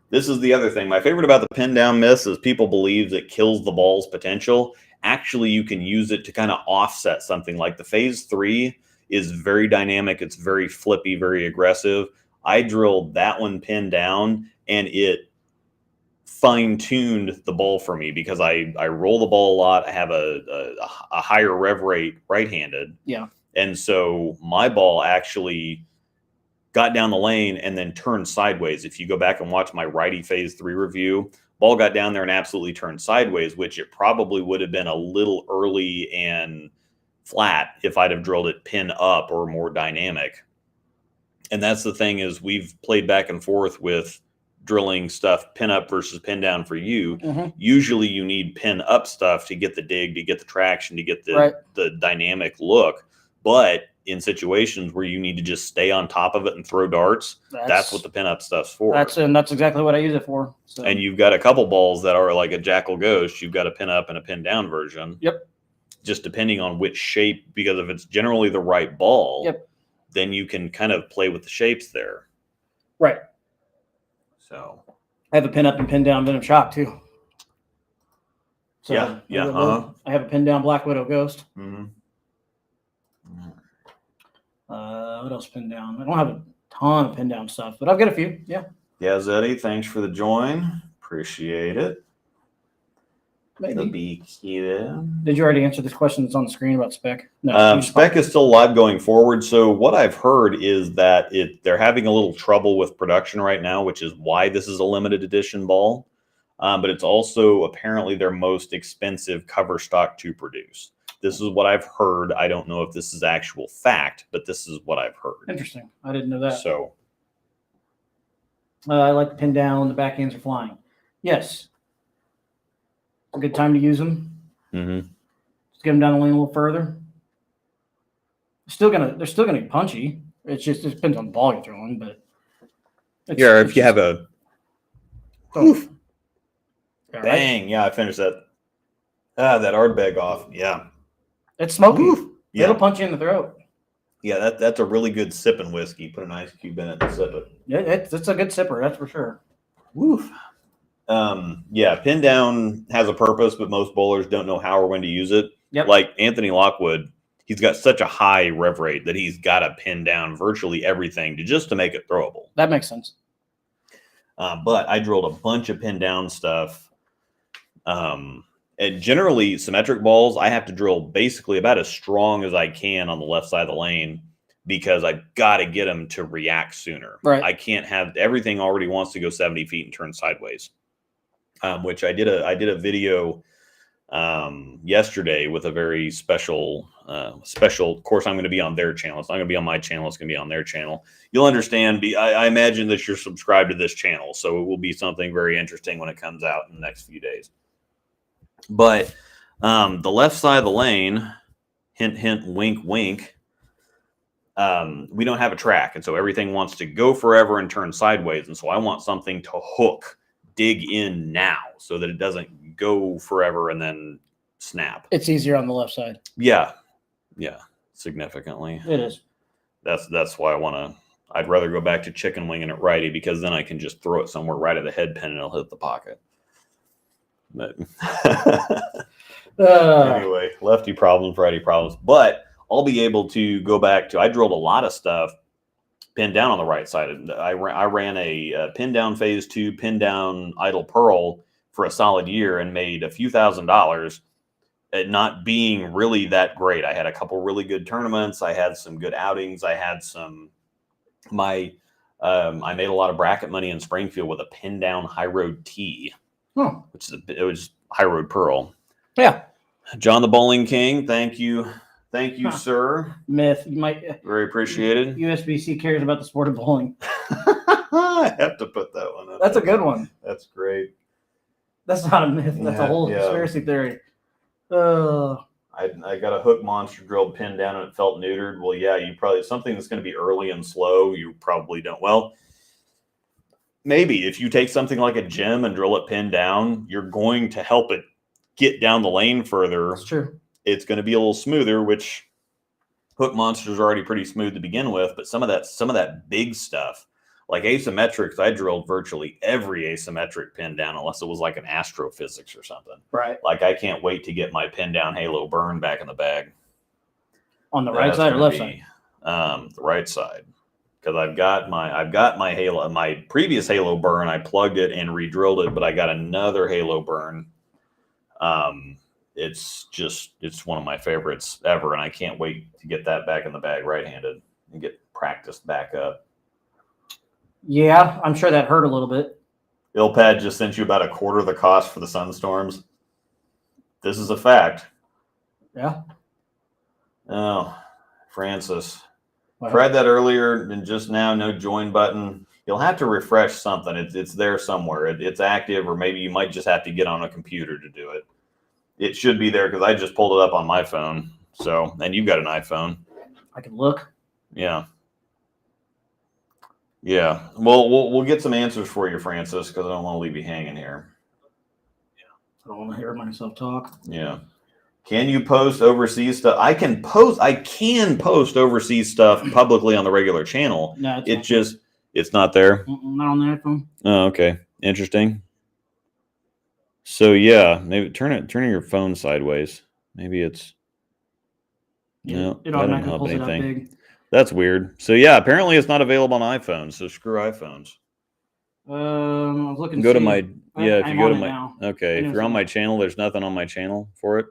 This is the other thing. My favorite about the pin down miss is people believe it kills the ball's potential. Actually, you can use it to kind of offset something. Like the phase 3 is very dynamic. It's very flippy, very aggressive. I drilled that one pin down, and it fine-tuned the ball for me, because I roll the ball a lot. I have a higher rev rate right-handed.
Yeah.
And so my ball actually got down the lane and then turned sideways. If you go back and watch my righty phase 3 review, ball got down there and absolutely turned sideways, which it probably would have been a little early and flat if I'd have drilled it pin up or more dynamic. And that's the thing, is we've played back and forth with drilling stuff pin up versus pin down for you.
Mm-hmm.
Usually you need pin up stuff to get the dig, to get the traction, to get the dynamic look. But in situations where you need to just stay on top of it and throw darts, that's what the pinup stuff's for.
That's exactly what I use it for. So.
And you've got a couple balls that are like a Jackal Ghost. You've got a pin up and a pin down version.
Yep.
Just depending on which shape, because if it's generally the right ball, then you can kind of play with the shapes there.
Right.
So
I have a pin up and pin down Venom Shock too. So
yeah.
I have a pin down Black Widow Ghost.
Mm-hmm.
What else pin down? I don't have a ton of pin down stuff, but I've got a few. Yeah.
Yeah, Zeddy, thanks for the join. Appreciate it.
Maybe.
Be cute.
Did you already answer this question that's on the screen about spec? No.
Spec is still live going forward. So what I've heard is that they're having a little trouble with production right now, which is why this is a limited edition ball. But it's also apparently their most expensive cover stock to produce. This is what I've heard. I don't know if this is actual fact, but this is what I've heard.
Interesting. I didn't know that.
So
I like the pin down. The backhands are flying. Yes. A good time to use them.
Mm-hmm.
Just get them down the lane a little further. They're still gonna be punchy. It depends on the ball you're throwing, but
if you have a
oof.
Bang,
Right.
yeah, I finished that. That Ardbeg off. Yeah.
It's smoky.
Oof. Yeah.
It'll punch you in the throat.
Yeah, that's a really good sipping whiskey. Put an ice cube in it and sip it.
Yeah, it's a good sipper, that's for sure.
Woof. Yeah, pin down has a purpose, but most bowlers don't know how or when to use it.
Yep.
Like Anthony Lockwood, he's got such a high rev rate that he's got to pin down virtually everything to make it throwable.
That makes sense.
But I drilled a bunch of pin down stuff. And generally, symmetric balls, I have to drill basically about as strong as I can on the left side of the lane because I've got to get them to react sooner.
Right.
I can't have everything already wants to go 70 feet and turn sideways. Which I did a video yesterday with a very special course. I'm going to be on their channel. It's not going to be on my channel. It's going to be on their channel. You'll understand. I imagine that you're subscribed to this channel, so it will be something very interesting when it comes out in the next few days. But the left side of the lane, hint, hint, wink, wink, we don't have a track. And so everything wants to go forever and turn sideways. And so I want something to hook, dig in now so that it doesn't go forever and then snap.
It's easier on the left side.
Yeah. Yeah. Significantly.
It is.
That's why I'd rather go back to chicken winging it righty because then I can just throw it somewhere right at the head pin and it'll hit the pocket. But anyway, lefty problems, righty problems. But I'll be able to go back to, I drilled a lot of stuff pinned down on the right side. I ran a pin down phase 2, pin down idle pearl for a solid year and made a few $1,000s at not being really that great. I had a couple really good tournaments. I had some good outings. I had I made a lot of bracket money in Springfield with a pin down high road T. Which it was high road pearl. Yeah. John the Bowling King, thank you, sir.
Myth, you might
very appreciated.
USBC cares about the sport of bowling.
I have to put that one up.
That's a good one.
That's great.
That's not a myth. That's a whole conspiracy theory.
I got a hook monster drilled pinned down and it felt neutered. Well, yeah, you probably something that's going to be early and slow. You probably don't. Well. Maybe if you take something like a gem and drill it pinned down, you're going to help it get down the lane further.
That's true.
It's going to be a little smoother, which hook monsters are already pretty smooth to begin with. But some of that big stuff, like asymmetrics, I drilled virtually every asymmetric pin down, unless it was like an astrophysics or something.
Right.
Like I can't wait to get my pin down halo burn back in the bag.
On the right side or left side?
The right side. Because I've got my halo, my previous halo burn, I plugged it and re-drilled it, but I got another halo burn. It's one of my favorites ever, and I can't wait to get that back in the bag right-handed and get practiced back up.
Yeah, I'm sure that hurt a little bit.
Ilpad just sent you about a quarter of the cost for the Sunstorms. This is a fact.
Yeah.
Oh, Francis.
Wow.
Tried that earlier and just now, no join button. You'll have to refresh something. It's there somewhere. It's active, or maybe you might just have to get on a computer to do it. It should be there because I just pulled it up on my phone. So, and you've got an iPhone.
I can look.
Yeah. Yeah. Well, we'll get some answers for you, Francis, because I don't want to leave you hanging here.
I don't want to hear myself talk.
Yeah. Can you post overseas stuff? I can post overseas stuff publicly on the regular channel.
No,
it's not there.
Not on the iPhone.
Oh, okay. Interesting. So yeah, maybe turning your phone sideways. Maybe it's no,
it
that didn't
automatically
help
pulls it up
anything.
big.
That's weird. So yeah, apparently it's not available on iPhones. So screw iPhones.
I was looking.
Go to
see.
my yeah. If
I'm
you go
on
to
it
my
now.
okay, if you're on my channel, there's nothing on my channel for it.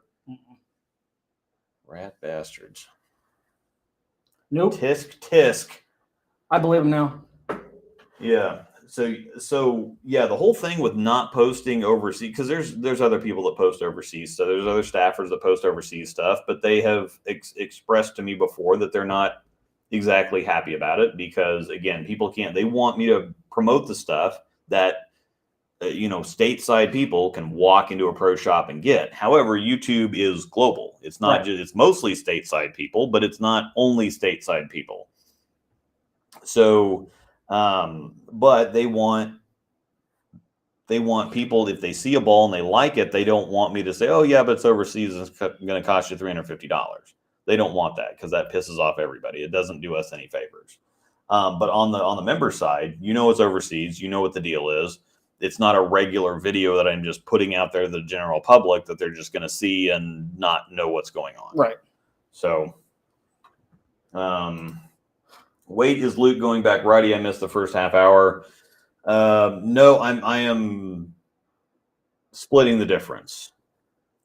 Rat bastards.
Nope.
Tisk.
I believe him now.
Yeah. So yeah, the whole thing with not posting overseas, because there's other people that post overseas, so there's other staffers that post overseas stuff, but they have expressed to me before that they're not exactly happy about it because again, people can't. They want me to promote the stuff that stateside people can walk into a pro shop and get. However, YouTube is global. It's not just, it's mostly stateside people, but it's not only stateside people. So, but they want people, if they see a ball and they like it, they don't want me to say, oh yeah, but it's overseas and it's going to cost you $350. They don't want that because that pisses off everybody. It doesn't do us any favors. But on the member side, it's overseas. You know what the deal is. It's not a regular video that I'm just putting out there to the general public that they're just going to see and not know what's going on.
Right.
So, wait, is Luke going back righty? I missed the first half hour. No, I am splitting the difference.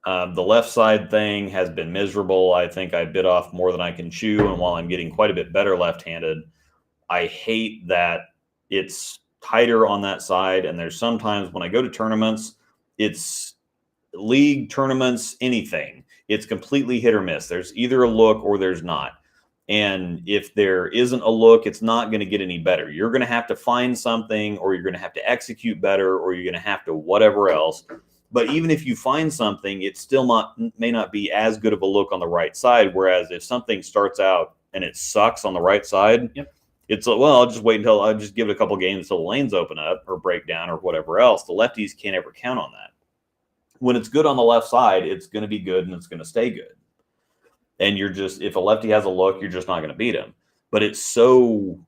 The left side thing has been miserable. I think I bit off more than I can chew. And while I'm getting quite a bit better left-handed, I hate that it's tighter on that side. And there's sometimes when I go to tournaments, it's league tournaments, anything. It's completely hit or miss. There's either a look or there's not. And if there isn't a look, it's not going to get any better. You're going to have to find something, or you're going to have to execute better, or you're going to have to whatever else. But even if you find something, it still may not be as good of a look on the right side. Whereas if something starts out and it sucks on the right side,
yep.
It's like, well, I'll just wait until I'll just give it a couple games until the lanes open up or break down or whatever else. The lefties can't ever count on that. When it's good on the left side, it's going to be good and it's going to stay good. And if a lefty has a look, you're just not going to beat him. But it's so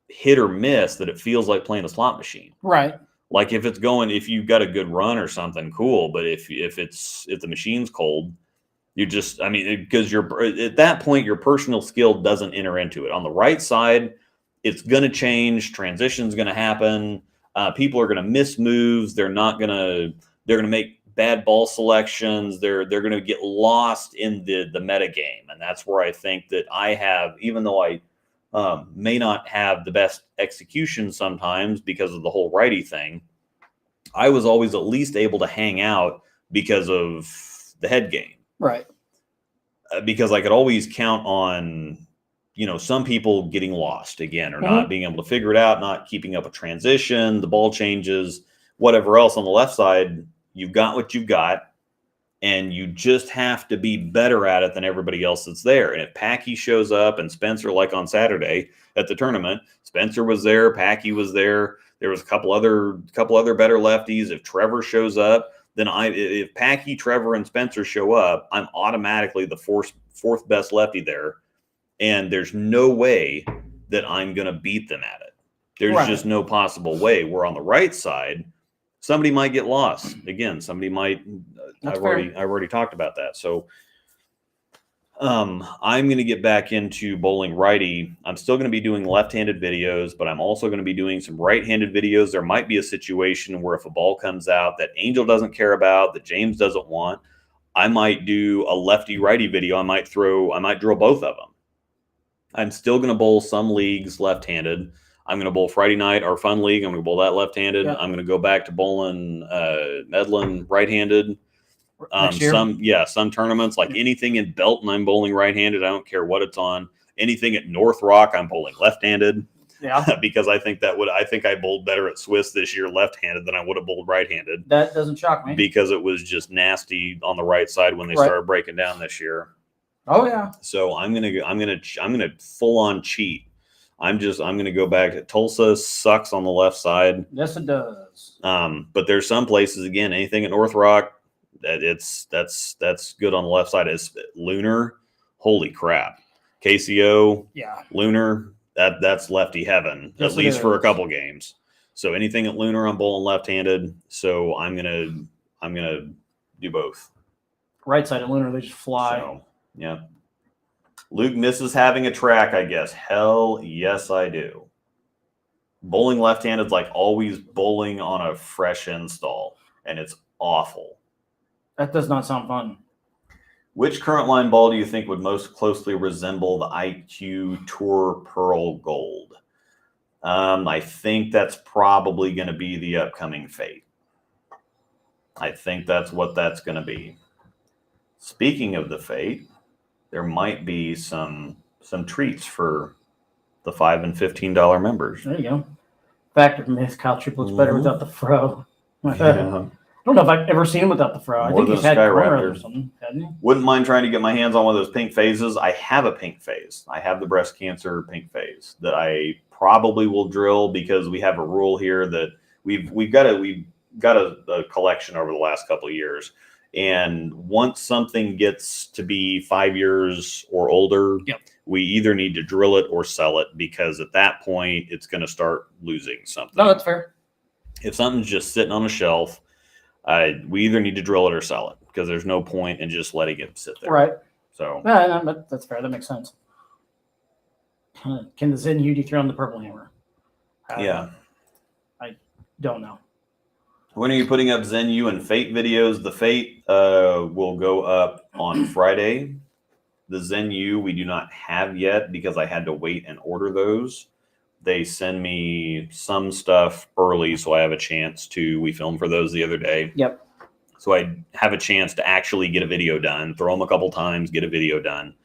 hit or miss that it feels like playing a slot machine.
Right.
Like if you've got a good run or something, cool. But if the machine's cold, because at that point, your personal skill doesn't enter into it. On the right side, it's going to change. Transition's going to happen. People are going to miss moves. They're going to make bad ball selections. They're going to get lost in the meta game. And that's where I think that I have, even though I may not have the best execution sometimes because of the whole righty thing, I was always at least able to hang out because of the head game.
Right.
Because I could always count on, some people getting lost again, or not being able to figure it out, not keeping up a transition, the ball changes, whatever else. On the left side, you've got what you've got, and you just have to be better at it than everybody else that's there. And if Packy shows up and Spencer, like on Saturday at the tournament, Spencer was there, Packy was there. There was a couple other better lefties. If Trevor shows up, then if Packy, Trevor, and Spencer show up, I'm automatically the fourth best lefty there. And there's no way that I'm going to beat them at it. There's just no possible way. We're on the right side. Somebody might get lost. Again, somebody might. I've already talked about that. So I'm going to get back into bowling righty. I'm still going to be doing left-handed videos, but I'm also going to be doing some right-handed videos. There might be a situation where if a ball comes out that Angel doesn't care about, that James doesn't want, I might do a lefty-righty video. I might drill both of them. I'm still going to bowl some leagues left-handed. I'm going to bowl Friday night, our fun league. I'm going to bowl that left-handed. Yep. I'm going to go back to bowling Medlin right-handed. Some tournaments, like anything in Belton, I'm bowling right-handed. I don't care what it's on. Anything at North Rock, I'm bowling left-handed. Yeah, because I think I bowled better at Swiss this year left-handed than I would have bowled right-handed.
That doesn't shock me
because it was just nasty on the right side when they started breaking down this year.
Oh yeah.
So I'm gonna full on cheat. I'm gonna go back to Tulsa. Sucks on the left side.
Yes, it does.
But there's some places, again, anything at North Rock, that's good on the left side. Is Lunar, holy crap. KCO,
yeah.
Lunar, that's lefty heaven, yes, at least for a couple games. So anything at Lunar, I'm bowling left-handed. So I'm gonna do both.
Right side at Lunar, they just fly.
So, yeah. Luke misses having a track, I guess. Hell yes, I do. Bowling left-handed is like always bowling on a fresh install, and it's awful.
That does not sound fun.
Which current line ball do you think would most closely resemble the IQ Tour Pearl Gold? I think that's probably going to be the upcoming Fate. I think that's what that's going to be. Speaking of the Fate, there might be some treats for the $5 and $15 members.
There you go. Factor myth. Kyle Triplets better without the fro.
Yeah.
I don't know if I've ever seen him without the fro. I think he's had cornrows or something, hasn't he?
Wouldn't mind trying to get my hands on one of those pink phases. I have a pink phase. I have the breast cancer pink phase that I probably will drill because we have a rule here that we've got a collection over the last couple of years. And once something gets to be 5 years or older, we either need to drill it or sell it because at that point it's going to start losing something.
No, that's fair.
If something's just sitting on a shelf, we either need to drill it or sell it because there's no point in just letting it sit there.
Right.
So
no, that's fair. That makes sense. Can the Zen UD throw on the purple hammer?
Yeah.
I don't know.
When are you putting up Zen U and Fate videos? The Fate will go up on Friday. The Zen U we do not have yet because I had to wait and order those. They send me some stuff early, so I have a chance to. We filmed for those the other day.
Yep.
So I have a chance to actually get a video done, throw them a couple times, get a video done.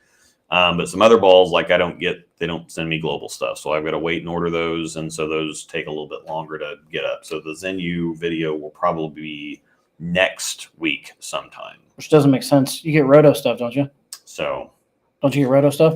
But some other balls, like they don't send me global stuff. So I've got to wait and order those. And so those take a little bit longer to get up. So the Zen U video will probably be next week sometime.
Which doesn't make sense. You get Roto stuff, don't you?
So
don't you get Roto stuff?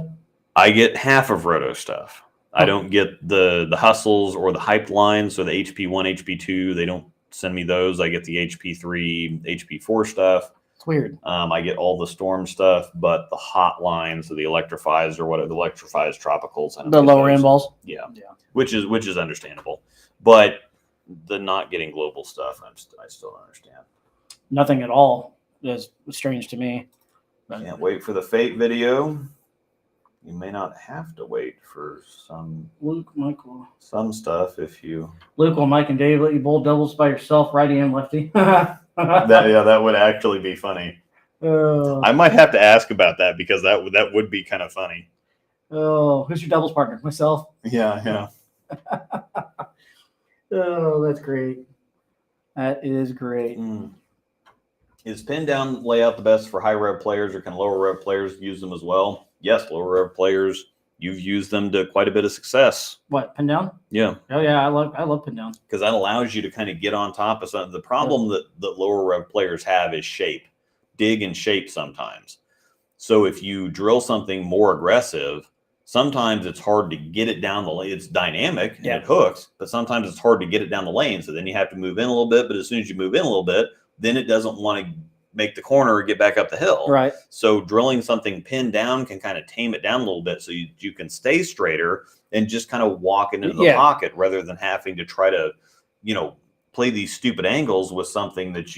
I
get half of Roto stuff. I don't get the hustles or the hyped lines. So the HP1, HP2, they don't send me those. I get the HP3, HP4 stuff.
It's weird.
I get all the storm stuff, but the hot lines, so the electrifies or whatever, the electrifies tropicals, I don't
the
get
lower
those.
end balls.
Yeah, which is understandable. But the not getting global stuff, I still don't understand.
Nothing at all is strange to me. But
can't wait for the Fate video. You may not have to wait for some
Luke, Michael,
some stuff if you.
Luke, will Mike and Dave let you bowl doubles by yourself, righty and lefty?
That would actually be funny. I might have to ask about that because that would be kind of funny.
Oh, who's your doubles partner? Myself.
Yeah.
Oh, that's great. That is great.
Is pin down layout the best for high rev players, or can lower rev players use them as well? Yes, lower rev players. You've used them to quite a bit of success.
What, pin down?
Yeah.
Oh yeah, I love pin down
because that allows you to kind of get on top of something. The problem that lower rev players have is shape, dig and shape sometimes. So if you drill something more aggressive, sometimes it's hard to get it down the lane. It's dynamic and it hooks, but sometimes it's hard to get it down the lane. So then you have to move in a little bit. But as soon as you move in a little bit, then it doesn't want to make the corner or get back up the hill.
Right.
So drilling something pinned down can kind of tame it down a little bit so you can stay straighter and just kind of walk it into the pocket rather than having to try to, play these stupid angles with something that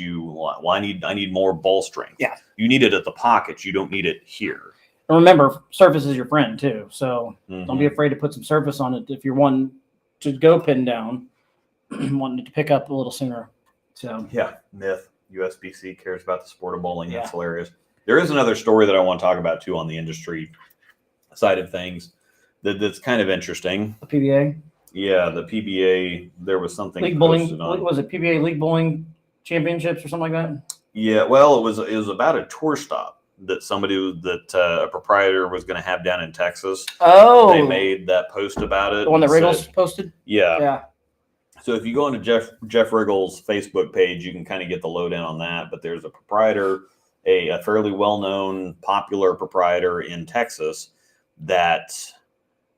I need more ball strength.
Yeah.
You need it at the pocket. You don't need it here.
And remember, surface is your friend too. So don't be afraid to put some surface on it if you're wanting to go pin down, wanting to pick up a little sooner. So
yeah, myth. USBC cares about the sport of bowling. That's hilarious. There is another story that I want to talk about too on the industry side of things that's kind of interesting.
The PBA?
Yeah, the PBA. There was something
league bowling. Was it PBA League Bowling Championships or something like that? Yeah,
well, it was about a tour stop that a proprietor was going to have down in Texas.
Oh,
they made that post about it.
The one that Riggles posted.
Yeah. So if you go into Jeff Riggles' Facebook page, you can kind of get the lowdown on that. But there's a proprietor, a fairly well-known, popular proprietor in Texas that,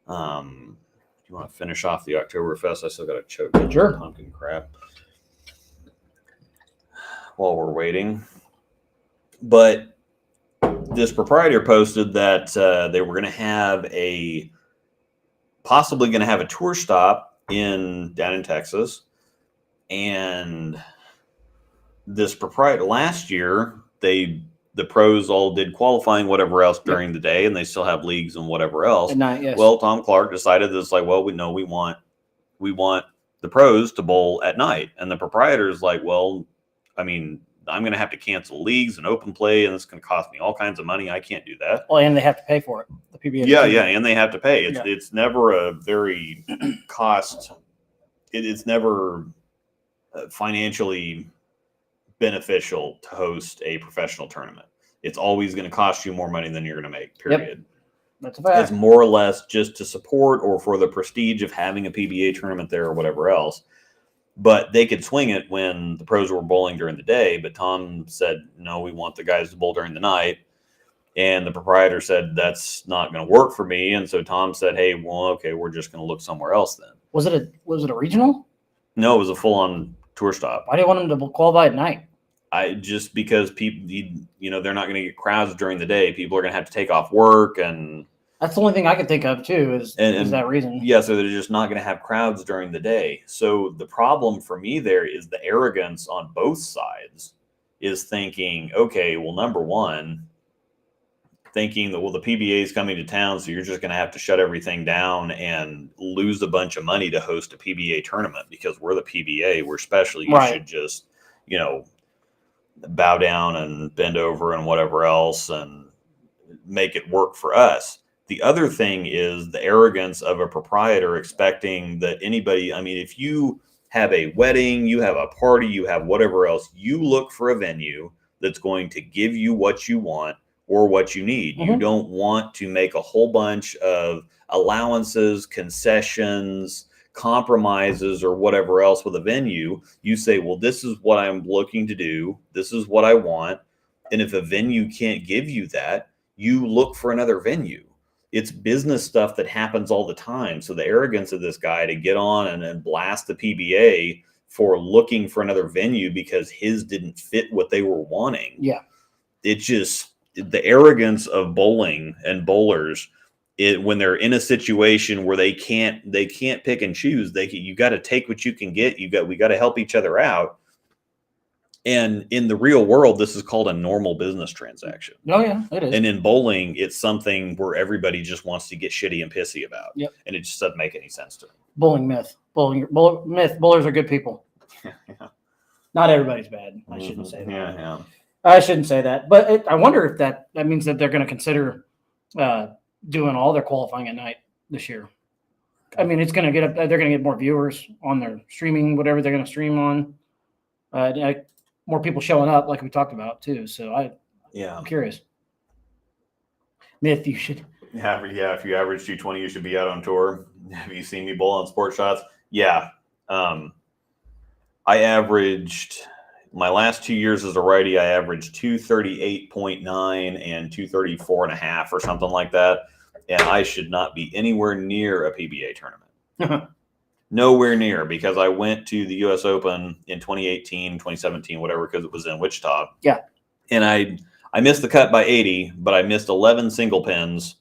do you want to finish off the Oktoberfest? I still got to choke on pumpkin crap while we're waiting. But this proprietor posted that they were possibly going to have a tour stop down in Texas, and this proprietor last year the pros all did qualifying whatever else during the day, and they still have leagues and whatever else.
At night, yes.
Well, Tom Clark decided this we want we want the pros to bowl at night. And the proprietor is like, well, I mean, I'm going to have to cancel leagues and open play, and it's going to cost me all kinds of money. I can't do that.
Well, and they have to pay for it. The PBA.
Yeah, and they have to pay.
Yeah.
It's never a very it's never financially beneficial to host a professional tournament. It's always going to cost you more money than you're going to make, period.
Yep. That's a fact.
It's more or less just to support or for the prestige of having a PBA tournament there or whatever else. But they could swing it when the pros were bowling during the day. But Tom said, no, we want the guys to bowl during the night. And the proprietor said, that's not going to work for me. And so Tom said, hey, well, okay, we're just going to look somewhere else then.
Was it a regional?
No, it was a full-on tour stop.
Why do you want them to qualify at night?
Just because people, they're not going to get crowds during the day. People are going to have to take off work, and
that's the only thing I can think of too. Is that reason?
Yeah, so they're just not going to have crowds during the day. So the problem for me there is the arrogance on both sides is thinking, okay, well, number one, thinking that, well, the PBA is coming to town, so you're just going to have to shut everything down and lose a bunch of money to host a PBA tournament because we're the PBA. We're special. You should just, bow down and bend over and whatever else and make it work for us. The other thing is the arrogance of a proprietor expecting that anybody, I mean, if you have a wedding, you have a party, you have whatever else, you look for a venue that's going to give you what you want or what you need.
Mm-hmm.
You don't want to make a whole bunch of allowances, concessions, compromises, or whatever else with a venue. You say, well, this is what I'm looking to do. This is what I want. And if a venue can't give you that, you look for another venue. It's business stuff that happens all the time. So the arrogance of this guy to get on and blast the PBA for looking for another venue because his didn't fit what they were wanting.
Yeah.
It's just the arrogance of bowling and bowlers. When they're in a situation where they can't pick and choose, you got to take what you can get. We got to help each other out. And in the real world, this is called a normal business transaction.
Oh yeah, it is.
And in bowling, it's something where everybody just wants to get shitty and pissy about.
Yep.
And it just doesn't make any sense to me.
Bowling myth. Myth. Bowlers are good people.
Yeah.
Not everybody's bad. I shouldn't say that.
Yeah.
I shouldn't say that. But I wonder if that means that they're going to consider doing all their qualifying at night this year. I mean, they're going to get more viewers on their streaming, whatever they're going to stream on. More people showing up, like we talked about too. So I'm curious. Myth, you should.
Yeah. If you average 220, you should be out on tour. Have you seen me bowl on Sport Shots? Yeah. I averaged my last 2 years as a righty. I averaged 238.9 and 234.5 or something like that. And I should not be anywhere near a PBA tournament. Nowhere near, because I went to the U.S. Open in 2018, 2017, whatever, because it was in Wichita.
Yeah.
And I missed the cut by 80, but I missed 11 single pins.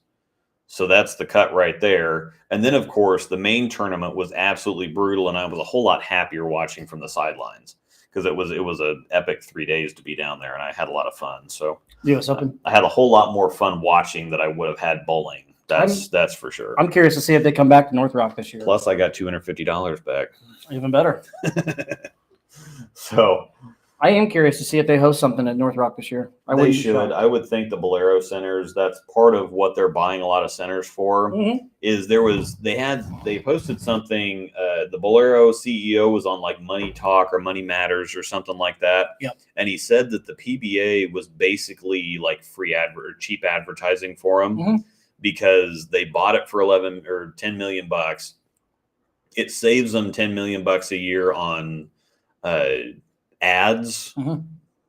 So that's the cut right there. And then, of course, the main tournament was absolutely brutal, and I was a whole lot happier watching from the sidelines because it was an epic 3 days to be down there, and I had a lot of fun. So
U.S. Open.
I had a whole lot more fun watching than I would have had bowling. That's for sure.
I'm curious to see if they come back to North Rock this year.
Plus, I got $250 back.
Even better.
So
I am curious to see if they host something at North Rock this year.
They should. I would think the Bolero centers, that's part of what they're buying a lot of centers for.
Mm-hmm.
Is they posted something, the Bolero CEO was on like Money Talk or Money Matters or something like that.
Yep.
And he said that the PBA was basically like cheap advertising for them.
Mm-hmm.
Because they bought it for 11 or 10 million bucks. It saves them 10 million bucks a year on ads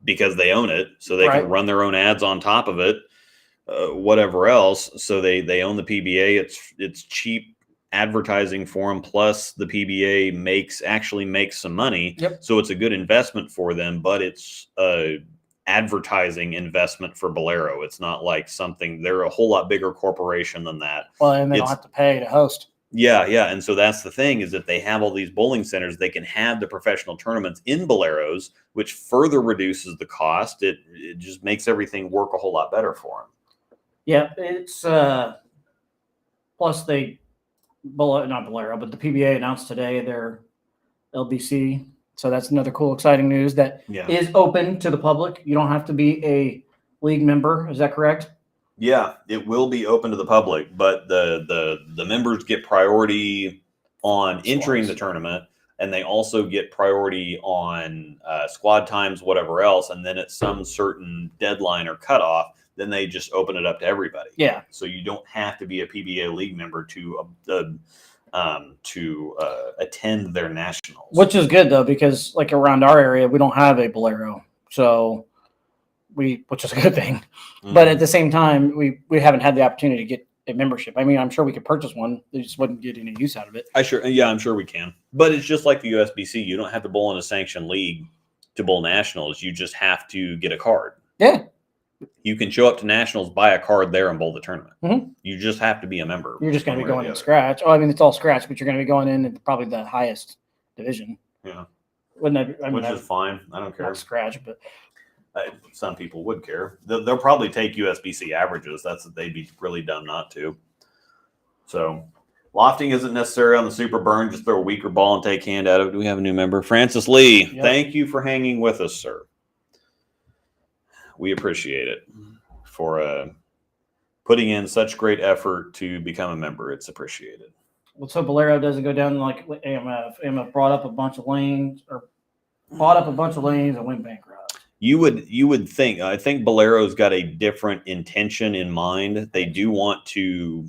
because they own it. So they can run their own ads on top of it, whatever else. So they own the PBA. It's cheap advertising for them. Plus the PBA actually makes some money.
Yep.
So it's a good investment for them, but it's advertising investment for Bolero. It's not like they're a whole lot bigger corporation than that.
Well, and they don't have to pay to host.
Yeah. And so that's the thing, is that they have all these bowling centers. They can have the professional tournaments in Boleros, which further reduces the cost. It just makes everything work a whole lot better for them.
Yeah, it's plus they not Bolero, but the PBA announced today their LBC. So that's another cool, exciting news that is open to the public. You don't have to be a league member. Is that correct?
Yeah, it will be open to the public, but the members get priority on entering the tournament, and they also get priority on squad times, whatever else. And then at some certain deadline or cutoff, then they just open it up to everybody.
Yeah.
So you don't have to be a PBA league member to attend their nationals,
which is good though, because like around our area, we don't have a Bolero, so which is a good thing. Mm-hmm. But at the same time, we haven't had the opportunity to get a membership. I mean, I'm sure we could purchase one. They just wouldn't get any use out of it.
I'm sure we can. But it's just like the USBC. You don't have to bowl in a sanctioned league to bowl nationals. You just have to get a card.
Yeah.
You can show up to nationals, buy a card there, and bowl the tournament.
Mm-hmm.
You just have to be a member.
You're just going to be going in scratch. Oh, I mean, it's all scratch, but you're going to be going in probably the highest division.
Yeah.
Which
is fine. I don't care.
Not scratch, but
some people would care. They'll probably take USBC averages. They'd be really dumb not to. So, lofting isn't necessary on the Super Burn. Just throw a weaker ball and take hand out of it. Do we have a new member? Francis Lee. Yep. Thank you for hanging with us, sir. We appreciate it for putting in such great effort to become a member. It's appreciated.
Well, so Bolero doesn't go down like AMF. AMF bought up a bunch of lanes and went bankrupt.
You would think. I think Bolero's got a different intention in mind. They do want to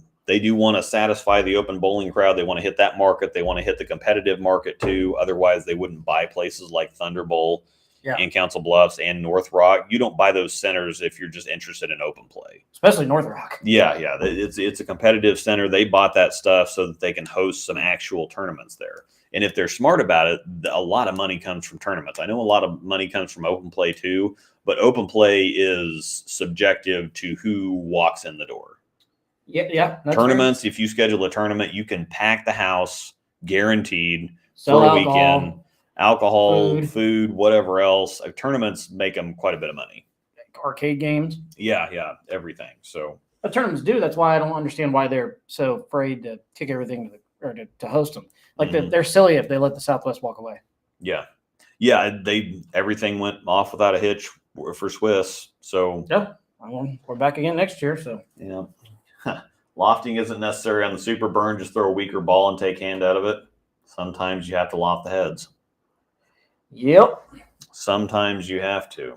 satisfy the open bowling crowd. They want to hit that market. They want to hit the competitive market too. Otherwise, they wouldn't buy places like Thunder Bowl. Yeah. And Council Bluffs and North Rock. You don't buy those centers if you're just interested in open play.
Especially North Rock.
Yeah. It's a competitive center. They bought that stuff so that they can host some actual tournaments there. And if they're smart about it, a lot of money comes from tournaments. I know a lot of money comes from open play too, but open play is subjective to who walks in the door.
Yeah.
Tournaments, if you schedule a tournament, you can pack the house guaranteed
for
a weekend. Alcohol, food, whatever else. Tournaments make them quite a bit of money.
Arcade games.
Yeah, everything. So,
but tournaments do. That's why I don't understand why they're so afraid to kick everything to host them. Like they're silly if they let the Southwest walk away.
Yeah. Everything went off without a hitch for Swiss. So
yeah, we're back again next year. So
yeah, lofting isn't necessary on the Super Burn. Just throw a weaker ball and take hand out of it. Sometimes you have to loft the heads.
Yep.
Sometimes you have to.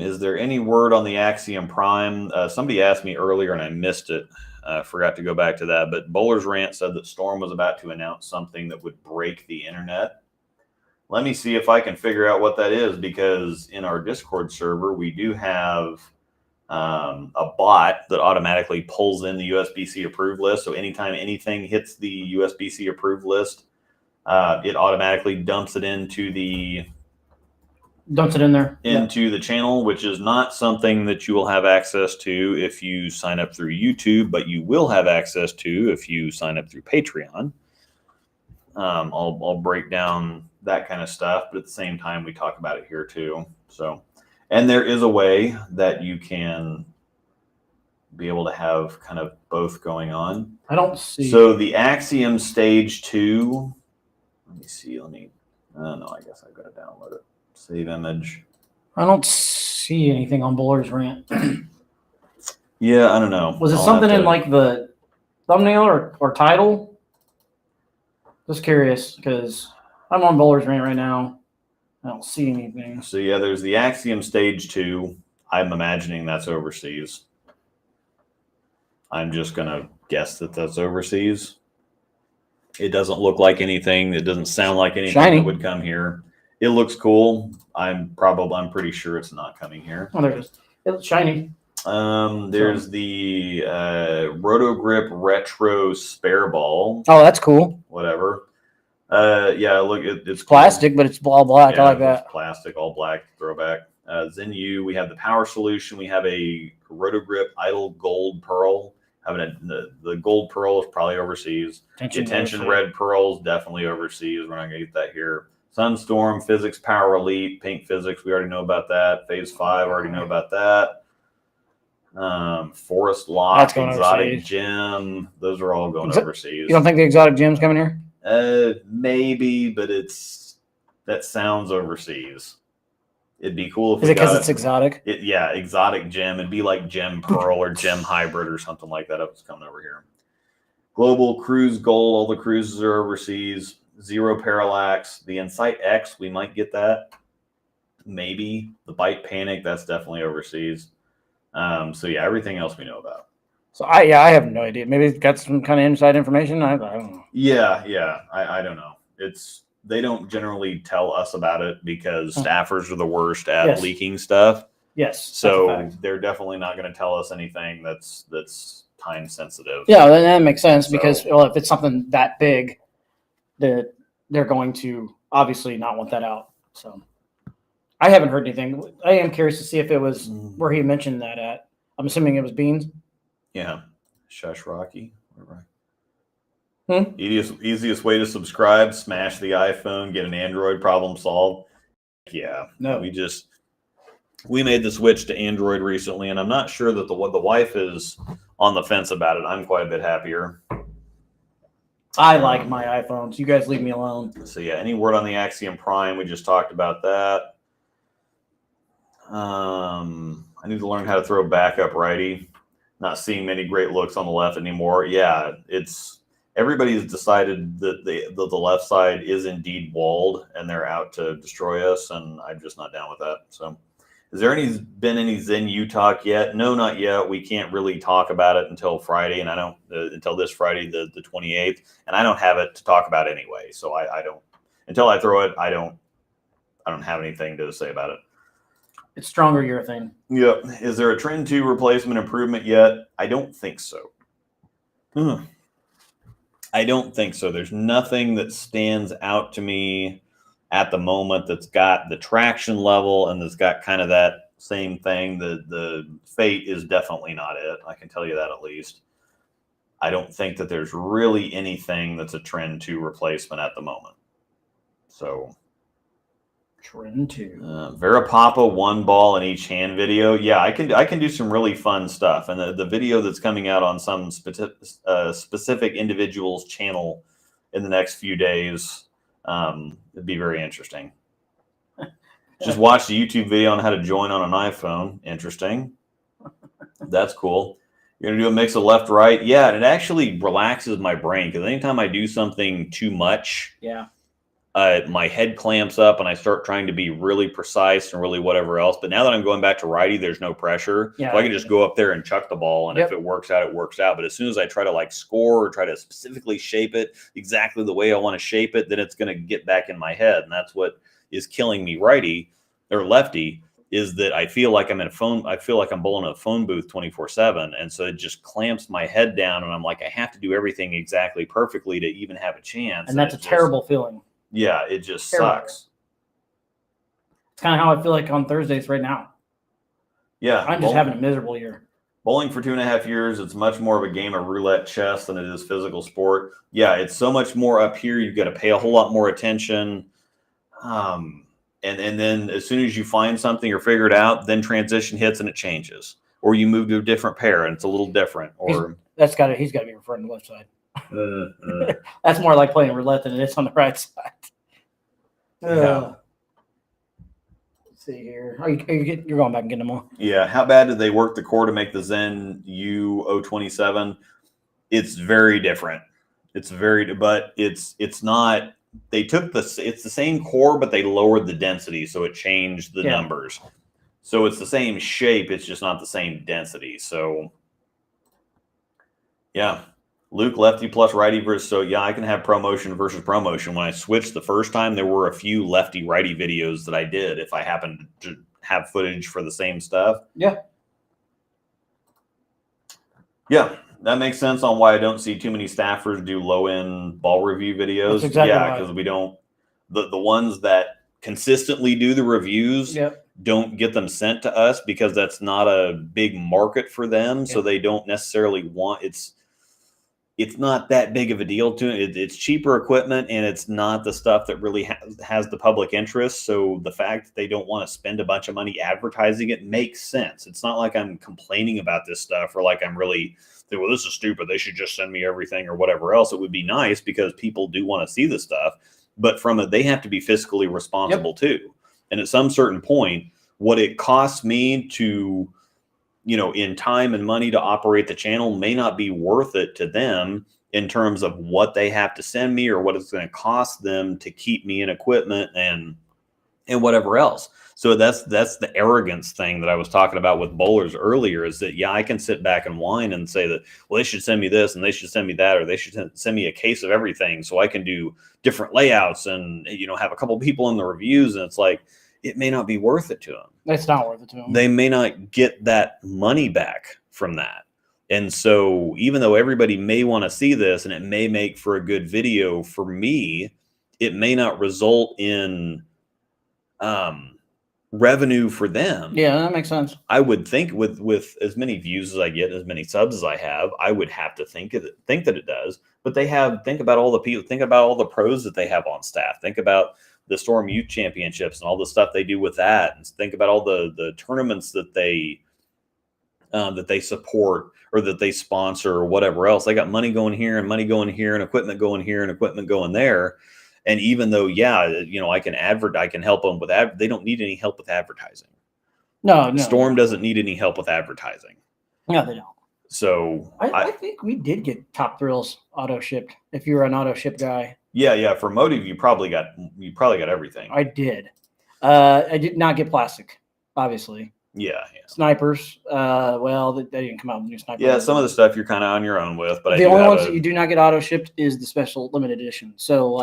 Is there any word on the Axiom Prime? Somebody asked me earlier and I missed it. Forgot to go back to that. But Bowler's Rant said that Storm was about to announce something that would break the internet. Let me see if I can figure out what that is, because in our Discord server, we do have a bot that automatically pulls in the USBC approved list. So anytime anything hits the USBC approved list, it automatically dumps it in there into the channel, which is not something that you will have access to if you sign up through YouTube, but you will have access to if you sign up through Patreon. I'll break down that kind of stuff, but at the same time, we talk about it here too. So, and there is a way that you can be able to have kind of both going on.
I don't see.
So the Axiom Stage 2. Let me see. No, I guess I've got to download it. Save image.
I don't see anything on Bowler's Rant.
Yeah, I don't know.
Was it something in like the thumbnail or title? Just curious, because I'm on Bowler's Rant right now. I don't see anything.
So yeah, there's the Axiom Stage 2. I'm imagining that's overseas. I'm just going to guess that that's overseas. It doesn't look like anything. It doesn't sound like anything
Shiny.
that would come here. It looks cool. I'm pretty sure it's not coming here.
Oh, there it is. It looks shiny.
There's the Rotogrip Retro Spare Ball.
Oh, that's cool.
Whatever. Yeah, look, it's
plastic,
cool.
but it's all black.
Yeah,
I like that.
Plastic, all black, throwback. Zen-U, we have the Power Solution. We have a Rotogrip Idle Gold Pearl. The gold pearl is probably overseas. Attention red pearls, definitely overseas. We're not going to get that here. Sunstorm, Physics Power Elite, Pink Physics, we already know about that. Phase 5, already know about that. Forest Lock,
That's going
Exotic
overseas.
Gym. Those are all going overseas.
You don't think the Exotic Gym's coming here?
Maybe, but that sounds overseas. It'd be cool if
Is it because it's exotic?
Yeah, Exotic Gem. It'd be like Gem Pearl or Gem Hybrid or something like that if it's coming over here. Global Cruise Gold. All the cruises are overseas. Zero Parallax. The Insight X, we might get that. Maybe. The Bite Panic, that's definitely overseas. So yeah, everything else we know about.
So I have no idea. Maybe it's got some kind of inside information. I don't know.
Yeah. I don't know. They don't generally tell us about it because staffers are the worst at leaking stuff.
Yes.
So they're definitely not going to tell us anything that's time sensitive.
Yeah, that makes sense because if it's something that big, that they're going to obviously not want that out. So I haven't heard anything. I am curious to see if it was where he mentioned that at. I'm assuming it was Beans.
Yeah. Shush Rocky. Easiest way to subscribe, smash the iPhone, get an Android, problem solved. Yeah.
No.
We made the switch to Android recently, and I'm not sure that the wife is on the fence about it. I'm quite a bit happier.
I like my iPhones. You guys leave me alone.
So yeah, any word on the Axiom Prime? We just talked about that. I need to learn how to throw backup righty. Not seeing many great looks on the left anymore. Yeah, everybody's decided that the left side is indeed walled and they're out to destroy us, and I'm just not down with that. So, has there been any Zen U talk yet? No, not yet. We can't really talk about it until Friday, and I don't until this Friday, the 28th, and I don't have it to talk about anyway. So I don't until I throw it. I don't have anything to say about it.
It's stronger urethane.
Yep. Is there a Trend 2 replacement improvement yet? I don't think so. I don't think so. There's nothing that stands out to me at the moment that's got the traction level and that's got kind of that same thing. The Fate is definitely not it. I can tell you that at least. I don't think that there's really anything that's a Trend 2 replacement at the moment. So...
Trend 2.
Verapapa one ball in each hand video. Yeah, I can do some really fun stuff. And the video that's coming out on some specific individual's channel in the next few days, it'd be very interesting. Just watch the YouTube video on how to join on an iPhone. Interesting. That's cool. You're going to do a mix of left, right. Yeah, and it actually relaxes my brain because anytime I do something too much, my head clamps up and I start trying to be really precise and really whatever else. But now that I'm going back to righty, there's no pressure. So I can just go up there and chuck the ball. And if it works out, it works out. But as soon as I try to score or try to specifically shape it exactly the way I want to shape it, then it's going to get back in my head. And that's what is killing me righty or lefty is that I feel like I feel like I'm bowling a phone booth 24/7. And so it just clamps my head down. And I'm like, I have to do everything exactly perfectly to even have a chance.
And that's a terrible feeling.
Yeah, it just sucks.
It's kind of how I feel like on Thursdays right now.
Yeah.
I'm just having a miserable year.
Bowling for 2.5 years, it's much more of a game of roulette chess than it is physical sport. Yeah, it's so much more up here. You've got to pay a whole lot more attention. And then as soon as you find something or figure it out, then transition hits and it changes. Or you move to a different pair and it's a little different. Or
he's got to be referring to the left side. That's more like playing roulette than it is on the right side. Let's see here. You're going back and getting them all.
Yeah. How bad did they work the core to make the Zen U027? It's very different. But it's not. They took it's the same core, but they lowered the density, so it changed the numbers. So it's the same shape. It's just not the same density. So yeah. Luke, lefty plus righty versus, so yeah, I can have ProMotion versus ProMotion. When I switched the first time, there were a few lefty righty videos that I did if I happened to have footage for the same stuff.
Yeah.
Yeah, that makes sense on why I don't see too many staffers do low-end ball review videos.
That's exactly
right. Because we don't, the ones that consistently do the reviews don't get them sent to us because that's not a big market for them. So they don't necessarily want, it's not that big of a deal to it. It's cheaper equipment, and it's not the stuff that really has the public interest. So the fact that they don't want to spend a bunch of money advertising it makes sense. It's not like I'm complaining about this stuff, or like I'm really saying, well, this is stupid, they should just send me everything or whatever else. It would be nice because people do want to see this stuff, but from it, they have to be fiscally responsible too. And at some certain point, what it costs me to, in time and money to operate the channel may not be worth it to them in terms of what they have to send me or what it's going to cost them to keep me in equipment and whatever else. So that's the arrogance thing that I was talking about with bowlers earlier, is that, yeah, I can sit back and whine and say that, well, they should send me this and they should send me that, or they should send me a case of everything so I can do different layouts and, have a couple people in the reviews. And it's like, it may not be worth it to them.
It's not worth it to them.
They may not get that money back from that. And so even though everybody may want to see this and it may make for a good video, for me, it may not result in revenue for them.
Yeah, that makes sense.
I would think with as many views as I get, as many subs as I have, I would have to think that it does. But think about all the people, think about all the pros that they have on staff. Think about the Storm Youth Championships and all the stuff they do with that, and think about all the tournaments that they support or that they sponsor or whatever else. They got money going here and money going here and equipment going here and equipment going there. And even though, I can help them with that, they don't need any help with advertising.
No.
Storm doesn't need any help with advertising.
No, they don't.
So
I think we did get Top Thrills auto shipped. If you were an auto ship guy.
Yeah. For Motive, you probably got everything.
I did. I did not get plastic, obviously.
Yeah.
Snipers. They didn't come out with new snipers.
Yeah, some of the stuff you're kind of on your own with, but
the only ones that you do not get auto shipped is the special limited edition. So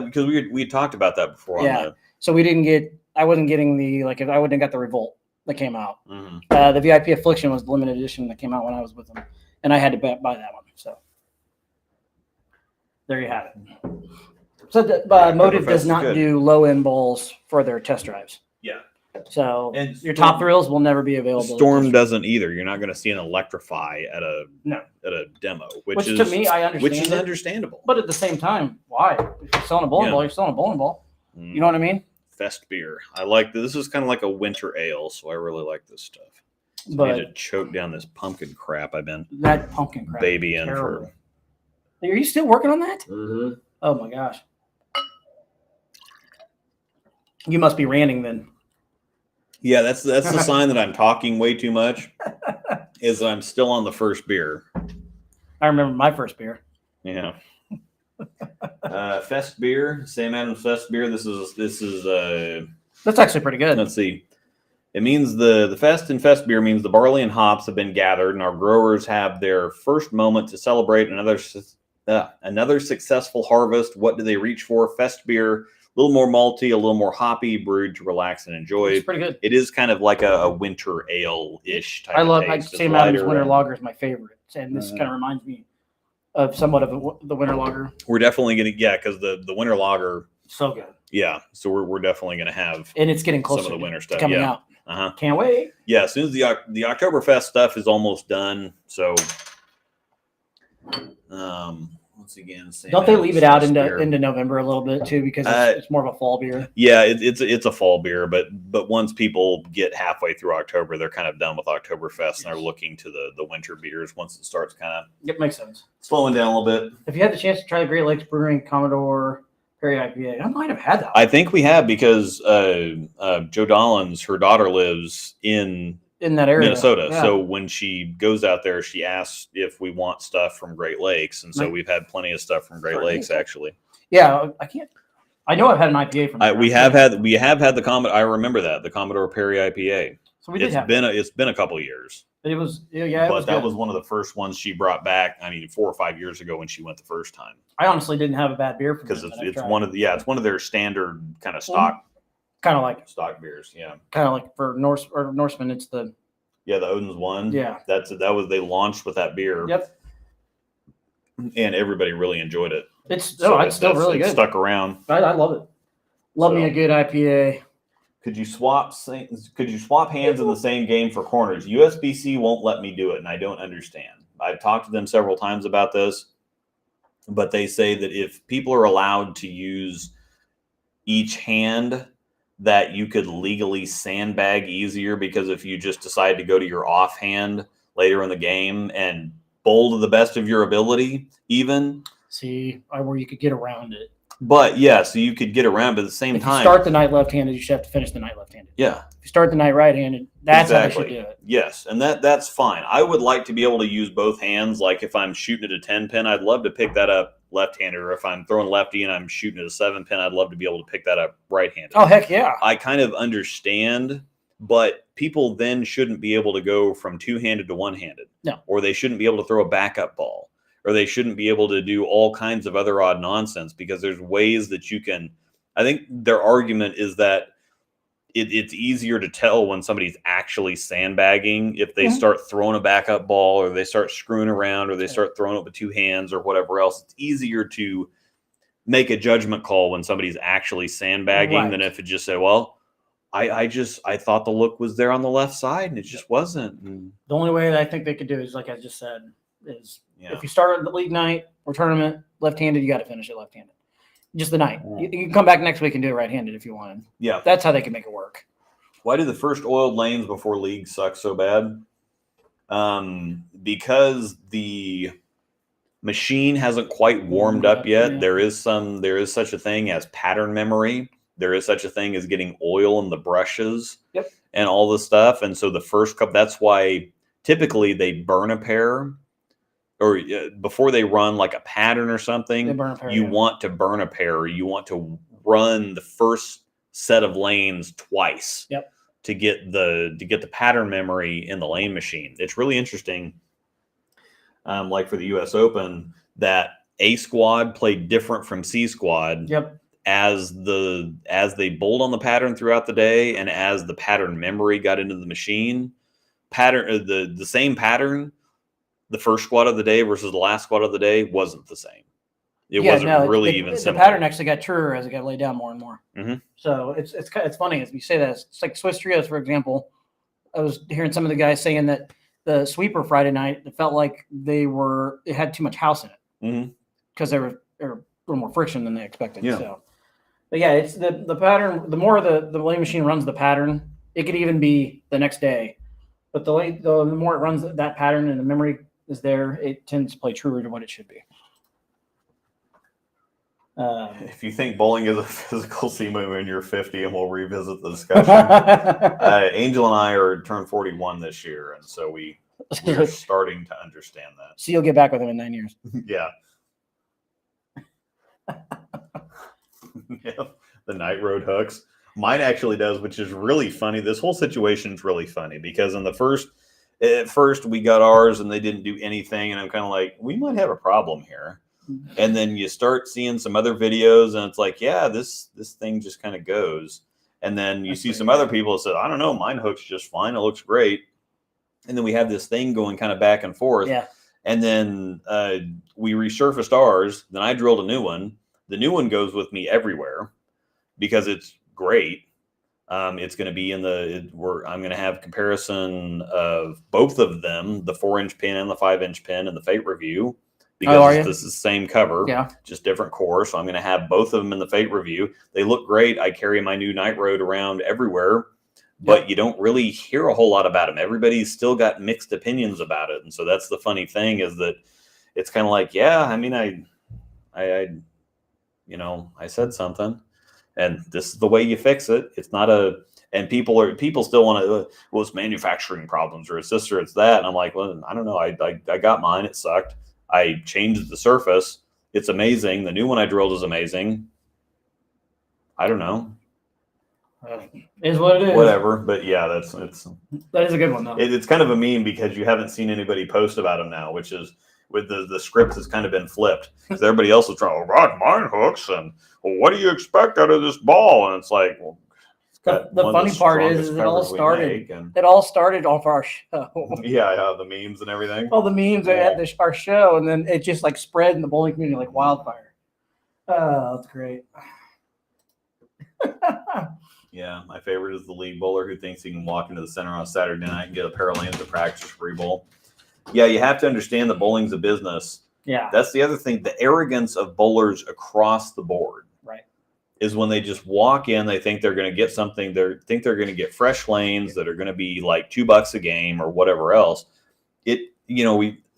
because we had talked about that before.
Yeah. So we didn't get. I wasn't getting the I wouldn't have got the Revolt that came out.
Mm-hmm.
The VIP Affliction was the limited edition that came out when I was with them, and I had to buy that one. So there you have it. So Motive does not do low end bowls for their test drives.
Yeah.
So
and
your Top Thrills will never be available.
Storm doesn't either. You're not going to see an Electrify at a demo, which is,
to me, I understand,
which is understandable.
But at the same time, why? If you're selling a bowling ball, you're selling a bowling ball.
Mm.
You know what I mean?
Fest beer. I like this. Is kind of like a winter ale, so I really like this stuff. So
but
I need to choke down this pumpkin crap I've been babying for.
Are you still working on that?
Mm-hmm.
Oh my gosh! You must be ranting then.
Yeah, that's the sign that I'm talking way too much. Is I'm still on the first beer.
I remember my first beer.
Yeah. Fest beer, Sam Adams Fest beer. This is
That's actually pretty good.
Let's see. It means the Fest and Fest beer means the barley and hops have been gathered, and our growers have their first moment to celebrate another successful harvest. What do they reach for? Fest beer. A little more malty, a little more hoppy, brewed to relax and enjoy.
It's pretty good.
It is kind of like a winter ale-ish type.
I love
taste.
Sam Adams Winter Lager is my favorite, and this kind of reminds me of somewhat of the Winter Lager.
We're definitely gonna because the Winter Lager
so good.
Yeah, so we're definitely gonna have,
and it's getting closer.
Some of the winter stuff
coming out. Can't wait.
Yeah, as soon as the Oktoberfest stuff is almost done, so once again,
don't they leave it out into November a little bit too, because it's more of a fall beer?
Yeah, it's a fall beer, but once people get halfway through October, they're kind of done with Oktoberfest and they're looking to the winter beers once it starts kind of
makes sense,
slowing down a little bit.
If you had the chance to try the Great Lakes Brewing Commodore Perry IPA, I might have had that one.
I think we have, because Jo Dollins, her daughter, lives in
that area,
Minnesota. Yeah. So when she goes out there, she asks if we want stuff from Great Lakes, and so we've had plenty of stuff from Great Lakes actually. Yeah,
I know I've had an IPA from there.
We have had the Commodore. I remember the Commodore Perry IPA.
So it's
been a couple of years.
It was
that was one of the first ones she brought back. 4 or 5 years ago when she went the first time.
I honestly didn't have a bad beer from
because it's one of their standard kind of stock.
Kind of like
stock beers, yeah.
Kind of like for Norseman, it's the
Odin's one.
Yeah,
they launched with that beer.
Yep.
And everybody really enjoyed it.
It's still really good.
Stuck around.
I love it. Love me a good IPA.
Could you swap hands in the same game for corners? USBC won't let me do it, and I don't understand. I've talked to them several times about this, but they say that if people are allowed to use each hand, that you could legally sandbag easier, because if you just decide to go to your offhand later in the game and bowl to the best of your ability, even.
See, where you could get around it.
But yeah, so you could get around, but at the same
If
time,
you start the night left-handed, you should have to finish the night left-handed.
Yeah.
If you start the night right-handed, that's how they should do it.
Yes, and that's fine. I would like to be able to use both hands. Like if I'm shooting at a 10 pin, I'd love to pick that up left-handed. Or if I'm throwing lefty and I'm shooting at a 7 pin, I'd love to be able to pick that up right-handed.
Oh, heck yeah.
I kind of understand, but people then shouldn't be able to go from two-handed to one-handed.
No.
Or they shouldn't be able to throw a backup ball. Or they shouldn't be able to do all kinds of other odd nonsense, because there's ways that you can. I think their argument is that it's easier to tell when somebody's actually sandbagging if they start throwing a backup ball, or they start screwing around, or they start throwing it with two hands or whatever else. It's easier to make a judgment call when somebody's actually sandbagging than if it just said, well, I thought the look was there on the left side and it just wasn't. And
the only way that I think they could do is, like I just said, is if you start the league night or tournament left-handed, you got to finish it left-handed. Just the night. You can come back next week and do it right-handed if you wanted.
Yeah.
That's how they can make it work.
Why do the first oiled lanes before league suck so bad? Because the machine hasn't quite warmed up yet. Yeah. There is such a thing as pattern memory. There is such a thing as getting oil in the brushes and all this stuff. And so the first couple, that's why typically they burn a pair, or before they run like a pattern or something, you want to burn a pair, or you want to run the first set of lanes twice to get the pattern memory in the lane machine. It's really interesting. Like for the US Open, that A squad played different from C squad as they bowled on the pattern throughout the day, and as the pattern memory got into the machine. The same pattern, the first squad of the day versus the last squad of the day wasn't the same. It wasn't really even similar.
The pattern actually got truer as it got laid down more and more. So it's funny as you say that. It's like Swiss trios, for example. I was hearing some of the guys saying that the sweeper Friday night, it felt like it had too much house in it because there were a little more friction than they expected.
Yeah.
So, but yeah, it's the pattern. The more the lane machine runs the pattern, it could even be the next day. But the more it runs that pattern and the memory is there, it tends to play truer to what it should be.
If you think bowling is a physical C move and you're 50, and we'll revisit the discussion. Angel and I are turned 41 this year, and so we're starting to understand that.
So you'll get back with him in 9 years.
Yeah. The night road hooks. Mine actually does, which is really funny. This whole situation is really funny because at first we got ours and they didn't do anything, and I'm kind of like, we might have a problem here. And then you start seeing some other videos, and it's like, yeah, this thing just kind of goes. And then you see some other people that said, I don't know, mine hooks just fine. It looks great. And then we have this thing going kind of back and forth.
Yeah.
And then we resurfaced ours. Then I drilled a new one. The new one goes with me everywhere because it's great. It's going to be I'm going to have comparison of both of them, the 4-inch pin and the 5-inch pin, in the Fate review. Because this is the same cover, just different core. So I'm going to have both of them in the Fate review. They look great. I carry my new Night Road around everywhere, but you don't really hear a whole lot about them. Everybody's still got mixed opinions about it. And so that's the funny thing, is that it's kind of like, yeah, I mean, I said something, and this is the way you fix it. It's not and people still want to, well, it's manufacturing problems, or it's this or it's that. And I'm like, well, I don't know. I got mine. It sucked. I changed the surface. It's amazing. The new one I drilled is amazing. I don't know.
It is what it is.
Whatever. But yeah, that
is a good one though.
It's kind of a meme because you haven't seen anybody post about them now, which is with the script has kind of been flipped. Because everybody else is trying, oh God, mine hooks, and well, what do you expect out of this ball? And it's like, well,
the funny part is it all started off our show.
Yeah, the memes and everything.
All the memes at our show, and then it just like spread in the bowling community like wildfire. Oh, that's great.
Yeah, my favorite is the league bowler who thinks he can walk into the center on a Saturday night and get a pair of lanes to practice free bowl. Yeah, you have to understand that bowling's a business.
Yeah.
That's the other thing. The arrogance of bowlers across the board.
Right.
Is when they just walk in, they think they're going to get something. They think they're going to get fresh lanes that are going to be like $2 a game or whatever else.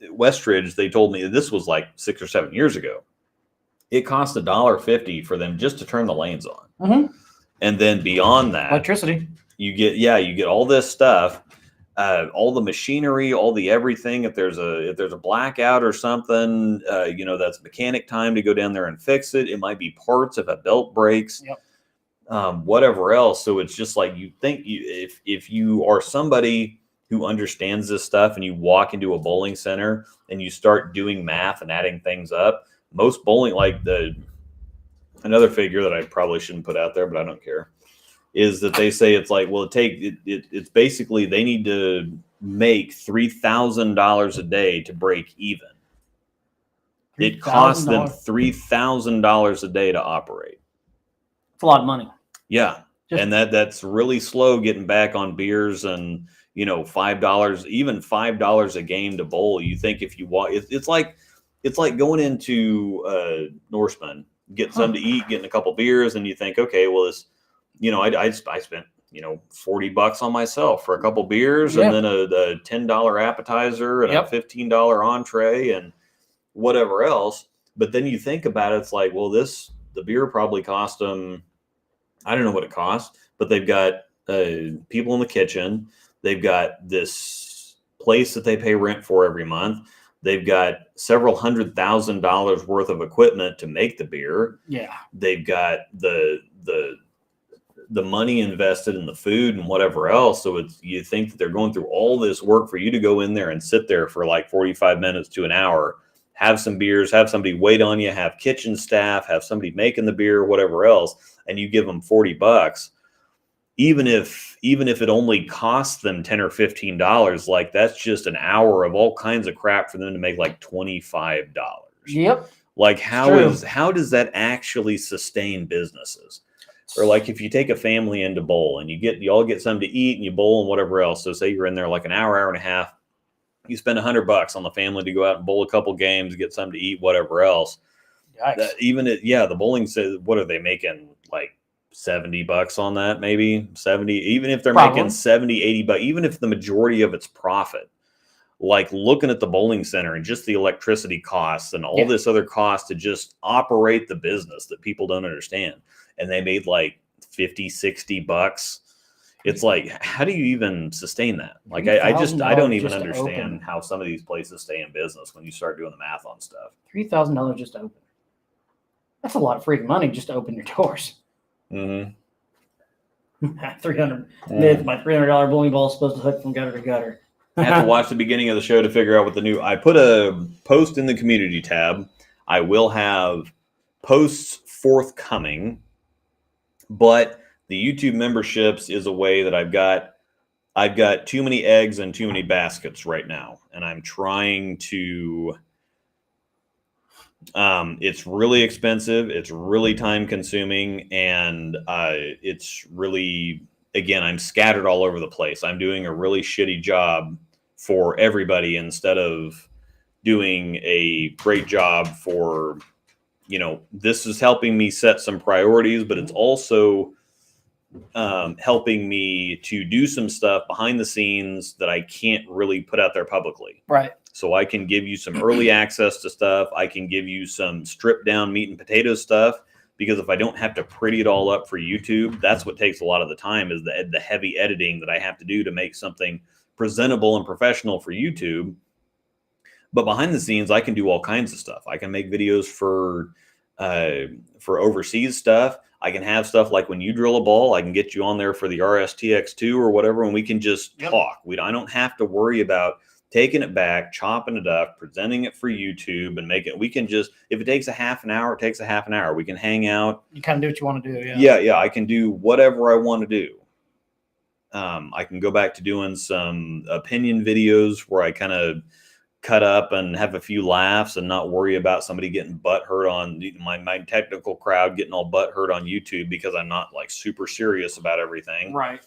Westridge, they told me this was like 6 or 7 years ago. It cost $1.50 for them just to turn the lanes on.
Mm-hmm.
And then beyond that,
electricity.
You get all this stuff, all the machinery, all the everything. If there's a blackout or something, that's mechanic time to go down there and fix it. It might be parts if a belt breaks, whatever else. So it's just like you think if you are somebody who understands this stuff and you walk into a bowling center and you start doing math and adding things up, most bowling, like another figure that I probably shouldn't put out there, but I don't care, is that they say it's like, well, it's basically they need to make $3,000 a day to break even. It costs them $3,000 a day to operate.
It's a lot of money.
Yeah. And that's really slow getting back on beers and, $5, even $5 a game to bowl. You think if you walk, it's like going into Norseman, get something to eat, getting a couple beers, and you think, okay, well, this, I spent, $40 on myself for a couple beers and then a $10 appetizer and a $15 entree and whatever else. But then you think about it, it's like, well, the beer probably cost them, I don't know what it costs, but they've got people in the kitchen. They've got this place that they pay rent for every month. They've got several $100,000 worth of equipment to make the beer.
Yeah.
They've got the money invested in the food and whatever else. So you think that they're going through all this work for you to go in there and sit there for like 45 minutes to an hour, have some beers, have somebody wait on you, have kitchen staff, have somebody making the beer, whatever else, and you give them $40. Even if it only costs them $10 or $15, like that's just an hour of all kinds of crap for them to make like $25.
Yep.
Like how does that actually sustain businesses? Or like if you take a family into bowl and you all get something to eat and you bowl and whatever else. So say you're in there like an hour and a half, you spend $100 on the family to go out and bowl a couple games, get something to eat, whatever else. The bowling says, what are they making? Like $70 on that, maybe 70, even if they're making 70, 80 bucks, even if the majority of it's profit, like looking at the bowling center and just the electricity costs and all this other cost to just operate the business that people don't understand. And they made like 50, 60 bucks. It's like, how do you even sustain that? Like, I don't even understand how some of these places stay in business when you start doing the math on stuff.
$3,000 just to open. That's a lot of freaking money just to open your doors.
Mm-hmm.
My $300 bowling ball is supposed to hook from gutter to gutter.
I have to watch the beginning of the show to figure out what I put a post in the community tab. I will have posts forthcoming, but the YouTube memberships is a way that I've got too many eggs and too many baskets right now. And I'm trying to, it's really expensive. It's really time consuming. And it's really, again, I'm scattered all over the place. I'm doing a really shitty job for everybody instead of doing a great job for, this is helping me set some priorities, but it's also helping me to do some stuff behind the scenes that I can't really put out there publicly.
Right.
So I can give you some early access to stuff. I can give you some stripped down meat and potatoes stuff, because if I don't have to pretty it all up for YouTube, that's what takes a lot of the time, is the heavy editing that I have to do to make something presentable and professional for YouTube. But behind the scenes, I can do all kinds of stuff. I can make videos for overseas stuff. I can have stuff like when you drill a ball, I can get you on there for the RSTX2 or whatever, and we can just talk. I don't have to worry about taking it back, chopping it up, presenting it for YouTube, and make it. We can just, if it takes a half an hour, it takes a half an hour. We can hang out.
You kind of do what you want to do.
Yeah. I can do whatever I want to do. I can go back to doing some opinion videos where I kind of cut up and have a few laughs and not worry about somebody getting butt hurt on my technical crowd getting all butt hurt on YouTube because I'm not like super serious about everything.
Right.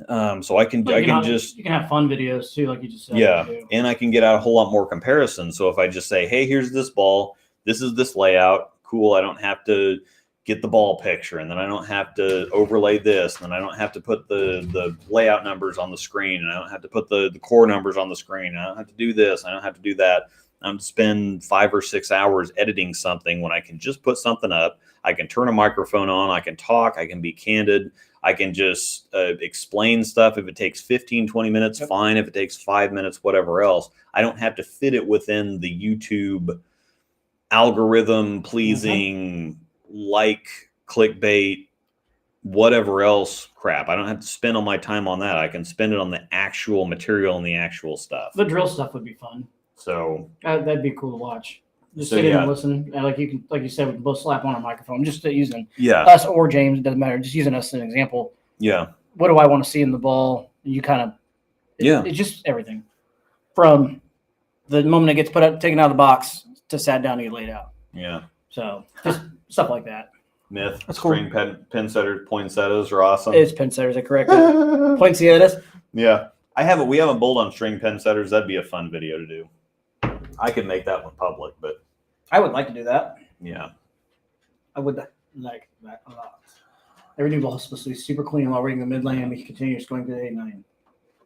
So I can
But
just
you can have fun videos too, like you just said.
yeah,
Too.
and I can get out a whole lot more comparison. So if I just say, hey, here's this ball, this is this layout, cool. I don't have to get the ball picture, and then I don't have to overlay this, and then I don't have to put the layout numbers on the screen, and I don't have to put the core numbers on the screen. I don't have to do this. I don't have to do that. I'm to spend 5 or 6 hours editing something when I can just put something up. I can turn a microphone on. I can talk. I can be candid. I can just explain stuff. If it takes 15, 20 minutes, fine. If it takes 5 minutes, whatever else. I don't have to fit it within the YouTube algorithm pleasing, like clickbait, whatever else crap. I don't have to spend all my time on that. I can spend it on the actual material and the actual stuff.
The drill stuff would be fun.
So
that'd be cool to watch. Just sit in and listen. And like you said, we can both slap on a microphone. Just using us or James, it doesn't matter. Just using us as an example.
Yeah.
What do I want to see in the ball? You kind of it's just everything from the moment it gets taken out of the box to sat down to get laid out.
Yeah.
So just stuff like that.
Myth.
That's
string
cool.
Pinsetters, poinsettias are awesome.
It's pinsetters, I correct. Poinsettias.
Yeah. We haven't bowled on string pinsetters. That'd be a fun video to do. I could make that one public, but
I would like to do that.
Yeah.
I would like that a lot. Every new ball is supposed to be super clean while reading the mid lane, and we continue going to the 8-9.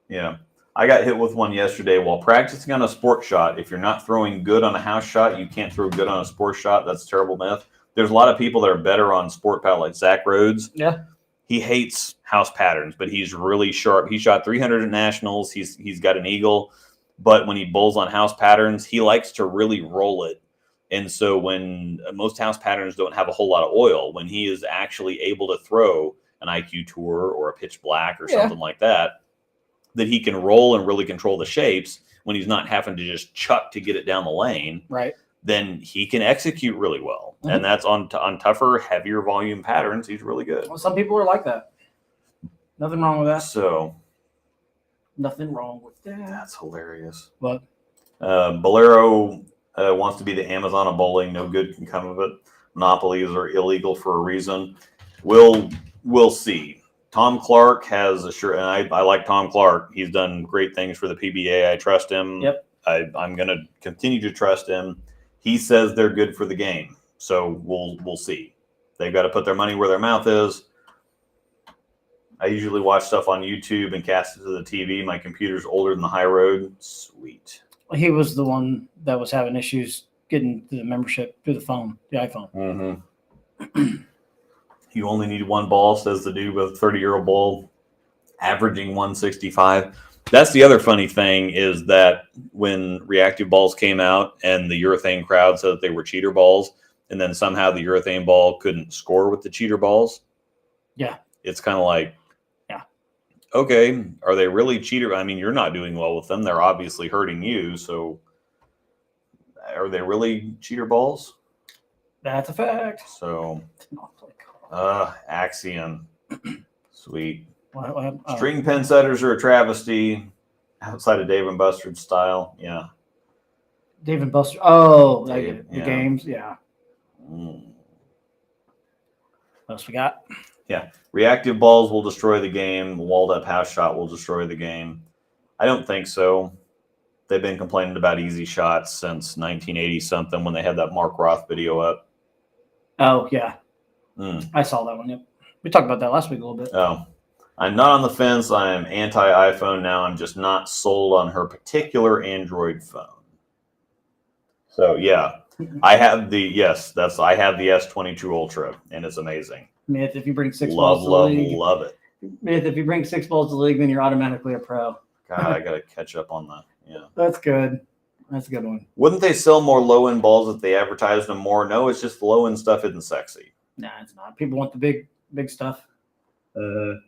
Yeah. I got hit with one yesterday while practicing on a sport shot. If you're not throwing good on a house shot, you can't throw good on a sport shot. That's a terrible myth. There's a lot of people that are better on sport paddle, like Zach Rhodes.
Yeah.
He hates house patterns, but he's really sharp. He shot 300 at nationals. He's got an eagle, but when he bowls on house patterns, he likes to really roll it. And so when most house patterns don't have a whole lot of oil, when he is actually able to throw an IQ Tour or a pitch black or something like that, that he can roll and really control the shapes when he's not having to just chuck to get it down the lane.
Right.
Then he can execute really well. Mm-hmm. And that's on tougher, heavier volume patterns. He's really good.
Well, some people are like that. Nothing wrong with that.
So.
Nothing wrong with that.
That's hilarious.
What?
Bolero wants to be the Amazon of bowling. No good can come of it. Monopolies are illegal for a reason. We'll see. Tom Clark has and I like Tom Clark. He's done great things for the PBA. I trust him.
Yep.
I'm going to continue to trust him. He says they're good for the game. So we'll see. They've got to put their money where their mouth is. I usually watch stuff on YouTube and cast it to the TV. My computer's older than the high road. Sweet.
He was the one that was having issues getting the membership through the phone, the iPhone.
Mm-hmm. You only need one ball, says the dude with a 30-year-old ball, averaging 165. That's the other funny thing is that when reactive balls came out and the urethane crowd said that they were cheater balls, and then somehow the urethane ball couldn't score with the cheater balls.
Yeah.
It's kind of like, okay, are they really cheater? I mean, you're not doing well with them. They're obviously hurting you. So are they really cheater balls?
That's a fact.
So, Axiom. Sweet. String pin setters are a travesty outside of Dave and Bustard style. Yeah.
Dave and Buster. Oh, the games. Yeah. What else we got?
Yeah. Reactive balls will destroy the game. The walled up house shot will destroy the game. I don't think so. They've been complaining about easy shots since 1980 something when they had that Mark Roth video up.
Oh, yeah. I saw that one. Yep. We talked about that last week a little bit.
Oh. I'm not on the fence. I am anti-iPhone now. I'm just not sold on her particular Android phone. So, yeah. I have the S22 Ultra, and it's amazing.
Myth, if you bring six balls to the league.
Love it.
Myth, if you bring 6 balls to the league, then you're automatically a pro.
God, I got to catch up on that. Yeah.
That's good. That's a good one.
Wouldn't they sell more low-end balls if they advertised them more? No, it's just the low-end stuff isn't sexy.
Nah, it's not. People want the big stuff.
And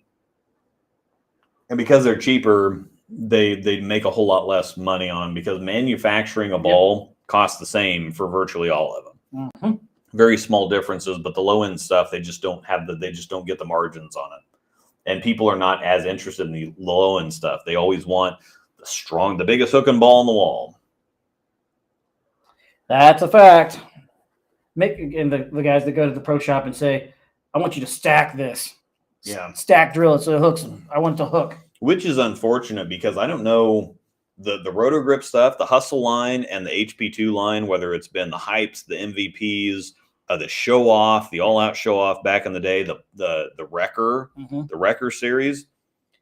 because they're cheaper, they make a whole lot less money on them because manufacturing a ball costs the same for virtually all of them.
Mm-hmm.
Very small differences, but the low-end stuff, they just don't get the margins on it. And people are not as interested in the low-end stuff. They always want the biggest hooking ball on the wall.
That's a fact. And the guys that go to the pro shop and say, I want you to stack this.
Yeah.
stack drill it so it hooks. I want it to hook.
Which is unfortunate because I don't know the Roto Grip stuff, the Hustle line and the HP2 line, whether it's been the hypes, the MVPs, the show off, the all out show off back in the day, the Wrecker, the Wrecker series,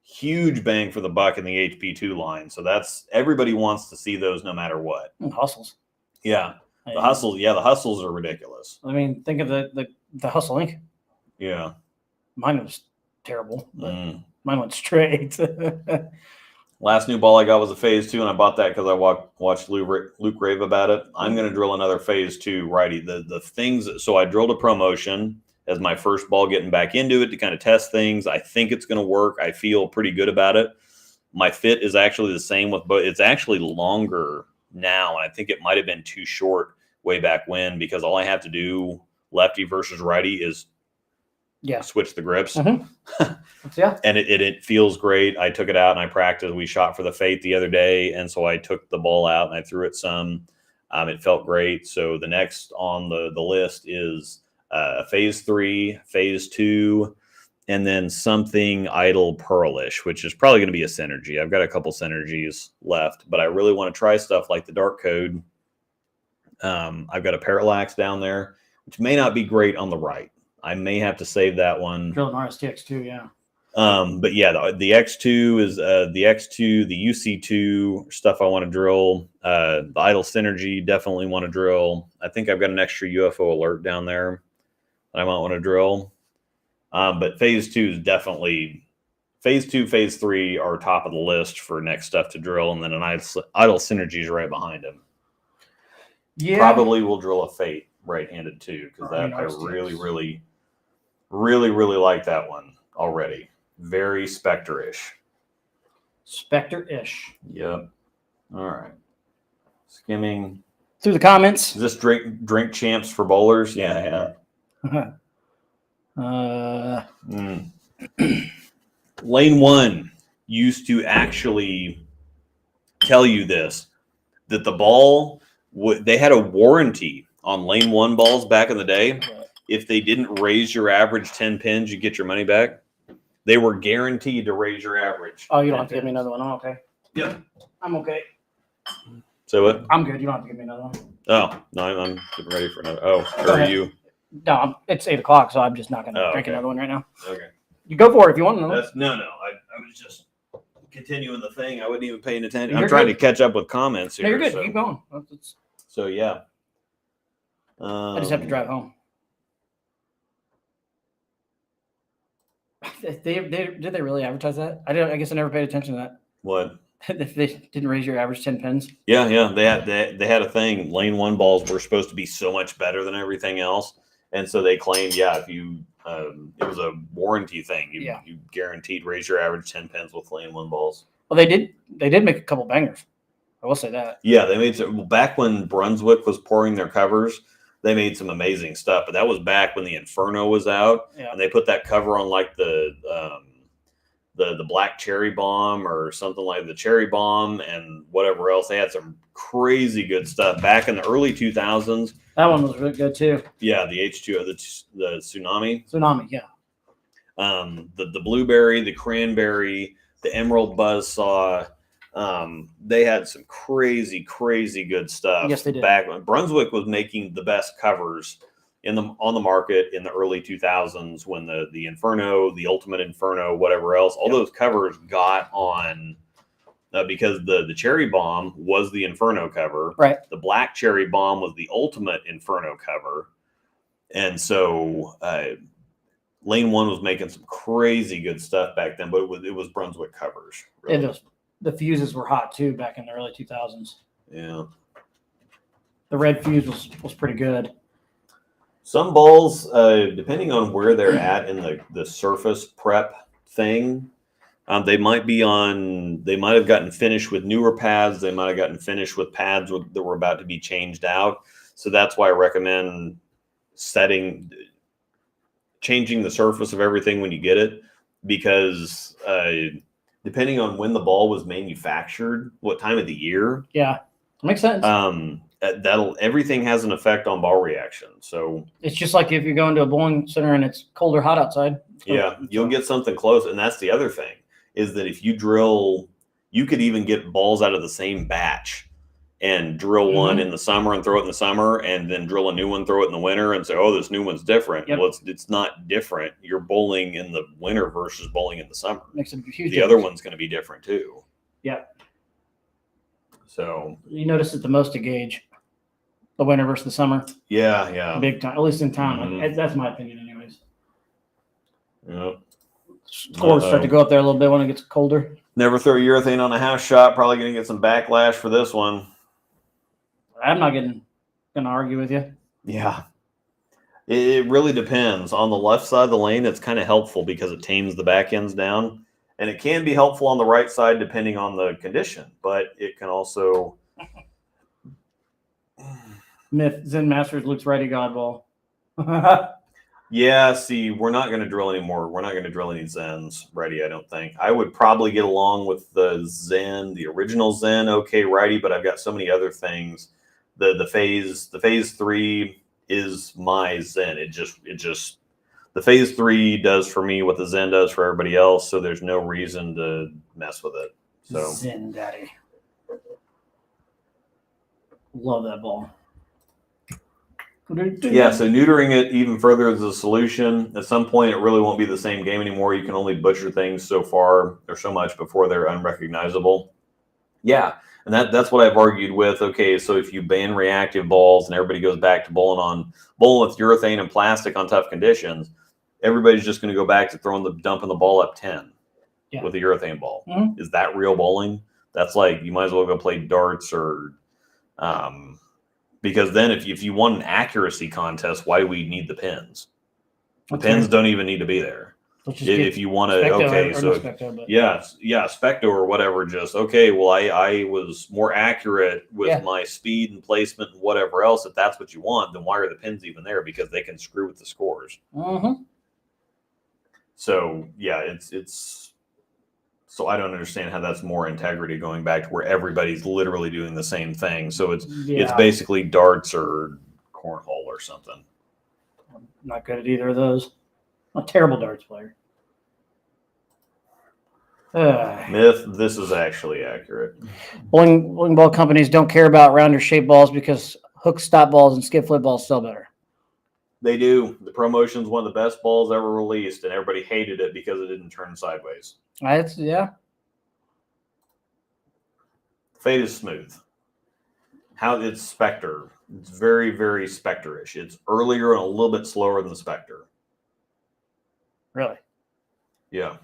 huge bang for the buck in the HP2 line. So that's everybody wants to see those no matter what.
And hustles.
Yeah. The hustles, the hustles are ridiculous.
I mean, think of the Hustle Inc.
Yeah.
Mine was terrible, but mine went straight.
Last new ball I got was a phase 2, and I bought that because I watched Luke rave about it. I'm going to drill another phase 2 righty. The things, so I drilled a ProMotion as my first ball getting back into it to kind of test things. I think it's going to work. I feel pretty good about it. My fit is actually the same with both. It's actually longer now, and I think it might have been too short way back when because all I have to do lefty versus righty is switch the grips.
Yeah.
And it feels great. I took it out and I practiced. We shot for the Fate the other day. And so I took the ball out and I threw it some. It felt great. So the next on the list is phase 3, phase 2, and then something idle pearlish, which is probably going to be a synergy. I've got a couple synergies left, but I really want to try stuff like the Dark Code. I've got a Parallax down there, which may not be great on the right. I may have to save that one.
Drill an RSTX2, yeah.
But yeah, the X2 is the X2, the UC2 stuff I want to drill. The Idle Synergy definitely want to drill. I think I've got an extra UFO alert down there that I might want to drill. But phase 2 is definitely phase 2, phase 3 are top of the list for next stuff to drill, and then an Idle Synergy is right behind him. Yeah, probably will drill a Fate right-handed too because I really like that one already. Very Spectre-ish.
Spectre-ish.
Yep. All right. Skimming
through the comments.
Is this drink champs for bowlers? Yeah. Lane 1 used to actually tell you this, that the ball they had a warranty on lane 1 balls back in the day. If they didn't raise your average 10 pins, you get your money back. They were guaranteed to raise your average.
Oh, you don't have to give me another one. I'm okay.
Yep.
I'm okay.
So what?
I'm good. You don't have to give me another one.
Oh, no, I'm getting ready for another. Oh, are you?
No, it's 8 o'clock, so I'm just not going to drink another one right now.
Okay.
You go for it if you want another.
No. I was just continuing the thing. I wasn't even paying attention. I'm trying to catch up with comments here.
No, you're good. So. Keep going.
So, yeah.
I just have to drive home. Did they really advertise that? I guess I never paid attention to that.
What?
If they didn't raise your average 10 pins.
Yeah. They had a thing. Lane 1 balls were supposed to be so much better than everything else, and so they claimed, if you, it was a warranty thing. You guaranteed raise your average 10 pins with lane 1 balls.
Well, they did make a couple bangers. I will say that.
Yeah, they made some back when Brunswick was pouring their covers. They made some amazing stuff, but that was back when the Inferno was out, and they put that cover on like the Black Cherry Bomb or something like the Cherry Bomb and whatever else. They had some crazy good stuff back in the early 2000s.
That one was really good too.
Yeah, the H2O, the Tsunami.
Tsunami, yeah.
The Blueberry, the Cranberry, the Emerald Buzzsaw. They had some crazy good stuff.
Yes, they did.
Back when Brunswick was making the best covers on the market in the early 2000s, when the Inferno, the Ultimate Inferno, whatever else, all those covers got on because the Cherry Bomb was the Inferno cover.
Right.
The Black Cherry Bomb was the Ultimate Inferno cover, and so Lane 1 was making some crazy good stuff back then, but it was Brunswick covers. Really.
The fuses were hot too back in the early 2000s.
Yeah.
The red fuse was pretty good.
Some balls, depending on where they're at in the surface prep thing, they might have gotten finished with newer pads. They might have gotten finished with pads that were about to be changed out. So that's why I recommend changing the surface of everything when you get it, because depending on when the ball was manufactured, what time of the year.
Yeah, makes sense.
everything has an effect on ball reaction. So
It's just like if you're going to a bowling center and it's cold or hot outside.
yeah, you'll get something close. And that's the other thing, is that if you drill, you could even get balls out of the same batch and drill one in the summer and throw it in the summer, and then drill a new one, throw it in the winter, and say, oh, this new one's different.
Yep.
Well, it's not different. You're bowling in the winter versus bowling in the summer.
Makes a huge
The other one's going to be different too.
Yeah.
So
you notice it the most to gauge the winter versus the summer.
yeah.
Big time, at least in town. That's my opinion, anyways.
Yep.
Scores start to go up there a little bit when it gets colder.
Never throw urethane on a house shot. Probably going to get some backlash for this one.
I'm not gonna argue with you.
Yeah. It really depends. On the left side of the lane, it's kind of helpful because it tames the back ends down. And it can be helpful on the right side depending on the condition. But it can also...
Myth, Zen Masters looks righty godball.
Yeah, see, we're not going to drill anymore. We're not going to drill any Zens ready, I don't think. I would probably get along with the Zen, the original Zen, okay, righty, but I've got so many other things. The phase 3 is my Zen. It just the phase 3 does for me what the Zen does for everybody else, so there's no reason to mess with it. So
Zen daddy. Love that ball.
Yeah, so neutering it even further is a solution. At some point, it really won't be the same game anymore. You can only butcher things so far or so much before they're unrecognizable. Yeah, and that's what I've argued with. Okay, so if you ban reactive balls and everybody goes back to bowling with urethane and plastic on tough conditions, everybody's just going to go back to dumping the ball up 10 with a urethane ball.
Mm-hmm.
Is that real bowling? That's like, you might as well go play darts or because then if you want an accuracy contest, why do we need the pins? The pins don't even need to be there. If you want to, okay, so Specto or whatever, just, okay, well, I was more accurate with my speed and placement and whatever else. If that's what you want, then why are the pins even there? Because they can screw with the scores.
Mm-hmm.
So, yeah, it's so I don't understand how that's more integrity going back to where everybody's literally doing the same thing. So it's basically darts or cornhole or something.
I'm not good at either of those. I'm a terrible darts player.
Myth, this is actually accurate.
Bowling ball companies don't care about rounder shaped balls because hook stop balls and skip flip balls sell better.
They do. The Promotion's one of the best balls ever released, and everybody hated it because it didn't turn sideways.
Yeah.
Fade is smooth. How it's Spectre. It's very, very Spectre-ish. It's earlier and a little bit slower than the Spectre.
Really?
Yeah.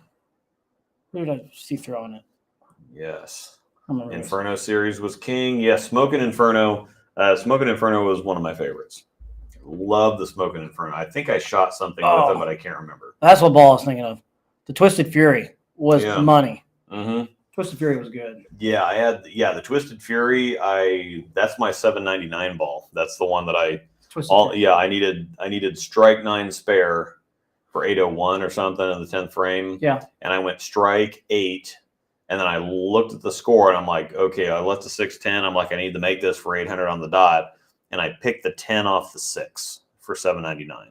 Who did I see throwing it?
Yes.
Inferno
series was king. Yes, Smokin' Inferno. Smokin' Inferno was one of my favorites. Love the Smokin' Inferno. I think I shot something with it, but I can't remember.
That's what ball I was thinking of. The Twisted Fury was money.
Mm-hmm.
Twisted Fury was good.
Yeah, I had the Twisted Fury. That's my $7.99 ball. That's the one that I needed strike 9 spare for 801 or something in the 10th frame.
Yeah.
And I went strike 8, and then I looked at the score and I'm like, okay, I left the 610. I'm like, I need to make this for 800 on the dot. And I picked the 10 off the 6 for $7.99.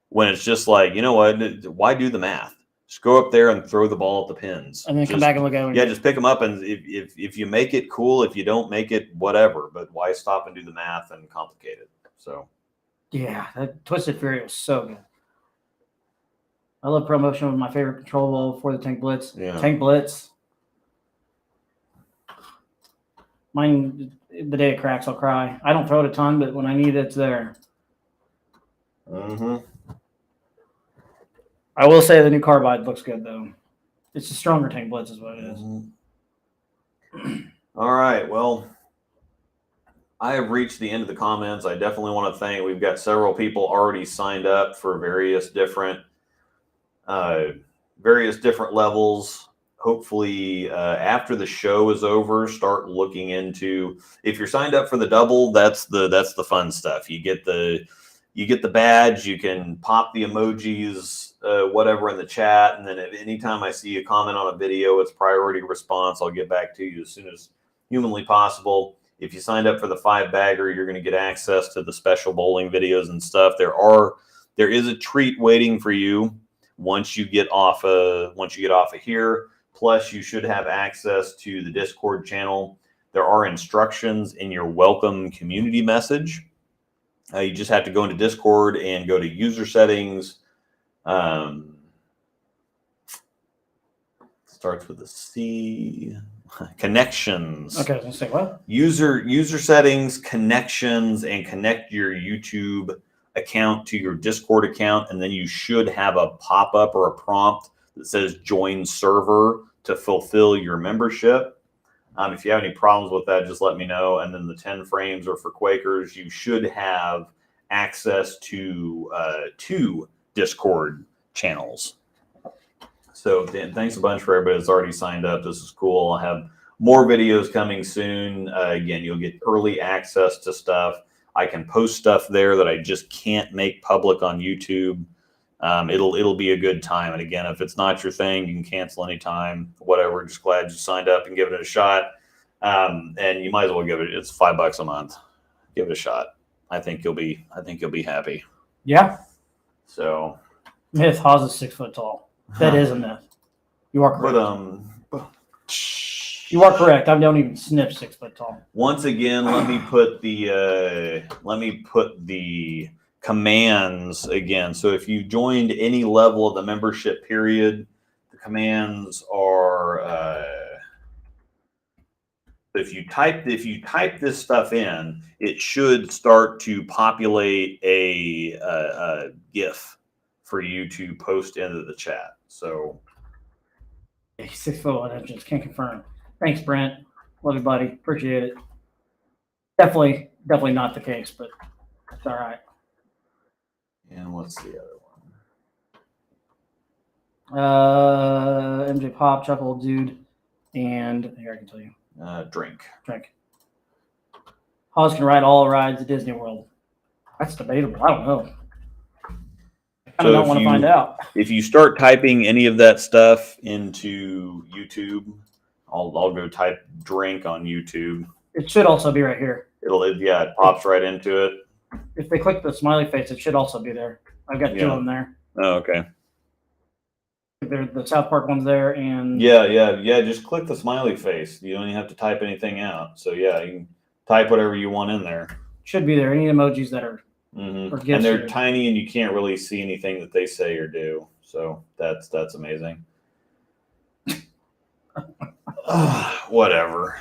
When it's just like, you know what? Why do the math? Just go up there and throw the ball at the pins.
And then come back and look at it.
Yeah, just pick them up. And if you make it, cool. If you don't make it, whatever. But why stop and do the math and complicate it? So.
Yeah, that Twisted Fury was so good. I love Promotion. Was my favorite control ball before the Tank Blitz.
Yeah.
Tank Blitz. Mine, the day it cracks, I'll cry. I don't throw it a ton, but when I need it, it's there.
Mm-hmm.
I will say the new Carbide looks good, though. It's a stronger Tank Blitz is what it is.
Mm-hmm. All right. Well, I have reached the end of the comments. I definitely want to thank. We've got several people already signed up for various different levels. Hopefully, after the show is over, start looking into. If you're signed up for the double, that's the fun stuff. You get the badge. You can pop the emojis, whatever in the chat, and then at any time I see a comment on a video, it's priority response. I'll get back to you as soon as humanly possible. If you signed up for the 5-bagger, you're going to get access to the special bowling videos and stuff. There is a treat waiting for you once you get off of here. Plus, you should have access to the Discord channel. There are instructions in your welcome community message. You just have to go into Discord and go to user settings. Starts with a C. Connections.
Okay, I was gonna say what?
User settings, connections, and connect your YouTube account to your Discord account, and then you should have a pop-up or a prompt that says join server to fulfill your membership. If you have any problems with that, just let me know. And then the 10 frames are for Quakers. You should have access to 2 Discord channels. So thanks a bunch for everybody that's already signed up. This is cool. I'll have more videos coming soon. Again, you'll get early access to stuff. I can post stuff there that I just can't make public on YouTube. It'll be a good time. And again, if it's not your thing, you can cancel anytime, whatever. Just glad you signed up and give it a shot. And you might as well it's $5 a month. Give it a shot. I think you'll be happy.
Yeah.
So
Myth, Haas is 6 foot tall. That is a myth. You are correct. You are correct. I don't even sniff 6 foot tall.
Once again, let me put the commands again. So if you joined any level of the membership period, the commands are if you type this stuff in, it should start to populate a GIF for you to post into the chat. So
6 foot, I just can't confirm. Thanks, Brent. Love you, buddy. Appreciate it. Definitely not the case, but it's all right.
And what's the other one?
MJ Pop, Chuckle Dude, and here I can tell you.
Drink.
Haas can ride all rides at Disney World. That's debatable. I don't know. I don't want to find out.
If you start typing any of that stuff into YouTube, I'll go type drink on YouTube.
It should also be right here.
It pops right into it.
If they click the smiley face, it should also be there. I've got 2 of them there.
Oh, okay.
The South Park one's there, and
yeah. Just click the smiley face. You don't even have to type anything out. So yeah, you can type whatever you want in there.
Should be there. Any emojis that are
and they're tiny, and you can't really see anything that they say or do. So that's amazing. Whatever.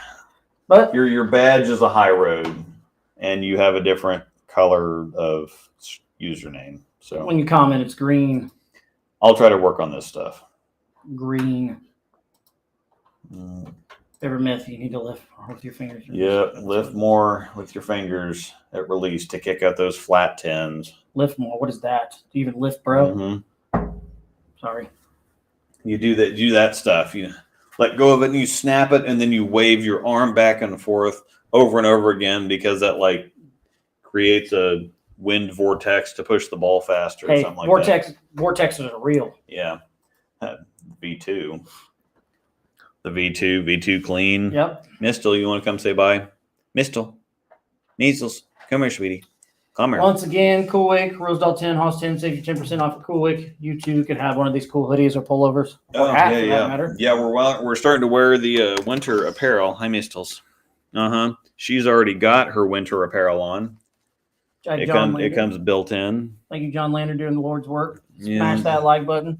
But
your badge is a high road, and you have a different color of username. So
when you comment, it's green.
I'll try to work on this stuff.
Green. Every myth, you need to lift with your fingers.
Yeah, lift more with your fingers at release to kick out those flat tens.
Lift more. What is that? Do you even lift, bro? Sorry.
You do that stuff. You let go of it and you snap it, and then you wave your arm back and forth over and over again, because that creates a wind vortex to push the ball faster or something like that.
Vortexes are real.
Yeah. V2. The V2 clean.
Yep.
Mistle, you want to come say bye? Mistle. Measles. Come here, sweetie. Come here.
Once again, Cool Wick, Rosedale 10, Haas 10, save you 10% off at Cool Wick. You too can have one of these cool hoodies or pullovers. Or hat, for that matter.
Yeah, we're starting to wear the winter apparel. Hi, Mistles. She's already got her winter apparel on. It comes built in.
Thank you, John Lander, doing the Lord's work.
Yeah.
Smash that like button.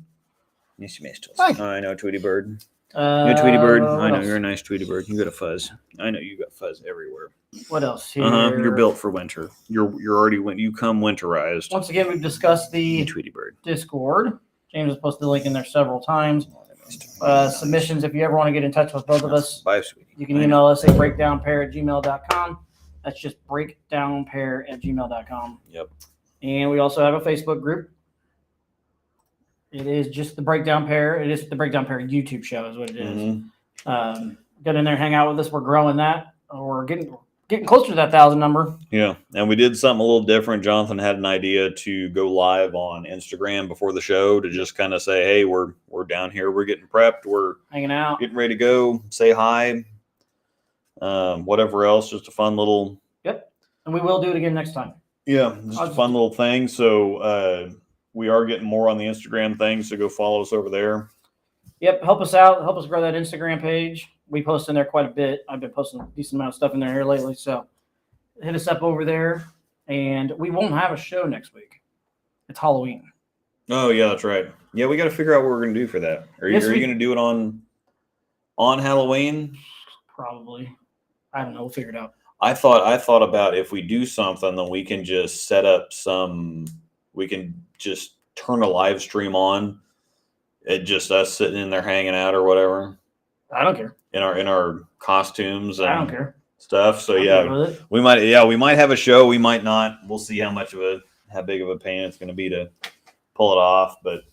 Yes, Mistles.
Hi.
I know, Tweety Bird. You're a Tweety Bird. I know,
else?
you're a nice Tweety Bird. You got a fuzz. I know you got fuzz everywhere.
What else here?
You're built for winter. You're already you come winterized.
Once again, we've discussed the
Tweety Bird
Discord. James has posted the link in there several times. Submissions, if you ever want to get in touch with both of us,
bye, sweetie.
you can email us at breakdownpair@gmail.com. That's just breakdownpair@gmail.com.
Yep.
And we also have a Facebook group. It is just the Breakdown Pair. It is the Breakdown Pair YouTube show is what it is. Get in there, hang out with us. We're growing that. We're getting closer to that 1,000 number.
Yeah, and we did something a little different. Jonathan had an idea to go live on Instagram before the show to just kind of say, hey, we're down here. We're getting prepped. We're
hanging out.
Getting ready to go. Say hi. whatever else, just a fun little.
Yep. And we will do it again next time.
Yeah, just a fun little thing. So we are getting more on the Instagram thing, so go follow us over there.
Yep, help us out. Help us grow that Instagram page. We post in there quite a bit. I've been posting a decent amount of stuff in there here lately, so hit us up over there. And we won't have a show next week. It's Halloween.
Oh yeah, that's right. Yeah, we got to figure out what we're going to do for that. Are you going to do it on Halloween?
Probably. I don't know. We'll figure it out.
I thought about if we do something, then we can just set up we can just turn a live stream on. It just us sitting in there hanging out or whatever.
I don't care.
In our costumes and
I don't care.
Stuff. So we might have a show. We might not. We'll see how big of a pain it's going to be to pull it off. But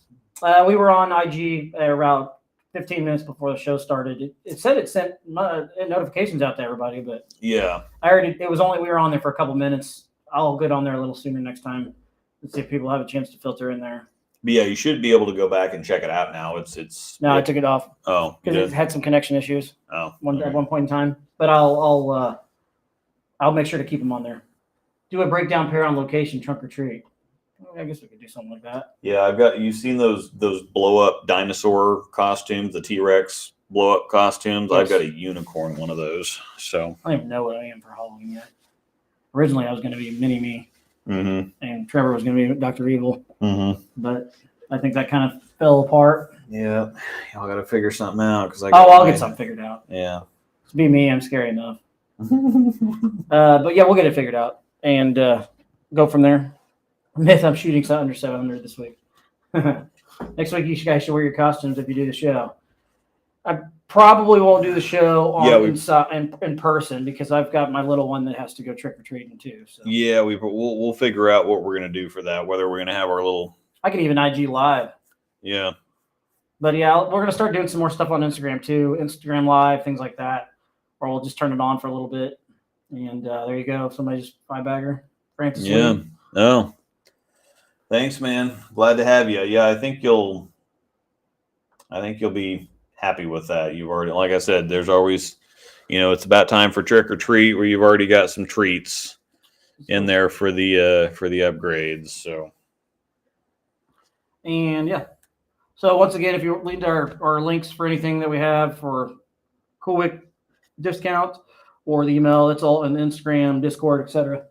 we were on IG around 15 minutes before the show started. It said it sent notifications out to everybody, but
yeah,
we were on there for a couple minutes. I'll get on there a little sooner next time and see if people have a chance to filter in there.
But yeah, you should be able to go back and check it out now.
I took it off.
Oh,
because it had some connection issues.
Oh,
at one point in time. But I'll make sure to keep them on there. Do a breakdown pair on location, trunk or treat. I guess we could do something like that.
Yeah, you've seen those blow up dinosaur costumes, the T-Rex blow up costumes. Yes. I've got a unicorn one of those. So
I don't even know what I am for Halloween yet. Originally, I was going to be Mini-Me.
Mm-hmm.
And Trevor was going to be Dr. Evil.
Mm-hmm.
But I think that kind of fell apart.
Yeah. Y'all got to figure something out.
I'll get something figured out.
Yeah.
To be me, I'm scary enough. But yeah, we'll get it figured out and go from there. Myth, I'm shooting under 700 this week. Next week, you guys should wear your costumes if you do the show. I probably won't do the show in person because I've got my little one that has to go trick or treating too. So.
Yeah, we'll figure out what we're gonna do for that. Whether we're gonna have our little.
I can even IG live.
Yeah.
But yeah, we're gonna start doing some more stuff on Instagram too, Instagram live, things like that, or we'll just turn it on for a little bit. And there you go. Somebody just 5-bagger. Francis.
Yeah. Oh. Thanks, man. Glad to have you. Yeah, I think you'll be happy with that. You've already, like I said, there's always, it's about time for trick or treat where you've already got some treats in there for the upgrades. So,
and yeah. So once again, if you need our links for anything that we have for Cool Week discount or the email, it's all in Instagram, Discord, etc.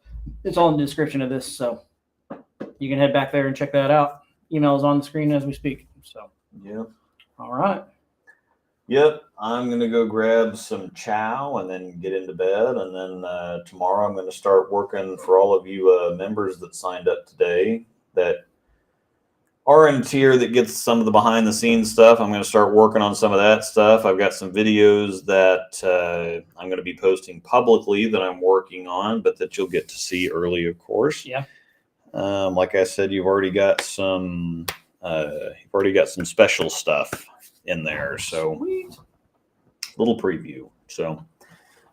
It's all in the description of this. So you can head back there and check that out. Email is on the screen as we speak. So
yeah.
All right.
Yep, I'm going to go grab some chow and then get into bed. And then tomorrow I'm going to start working for all of you members that signed up today that are in tier that gets some of the behind the scenes stuff. I'm going to start working on some of that stuff. I've got some videos that I'm going to be posting publicly that I'm working on, but that you'll get to see early, of course.
Yeah.
Like I said, you've already got some special stuff in there. So
Sweet.
Little preview. So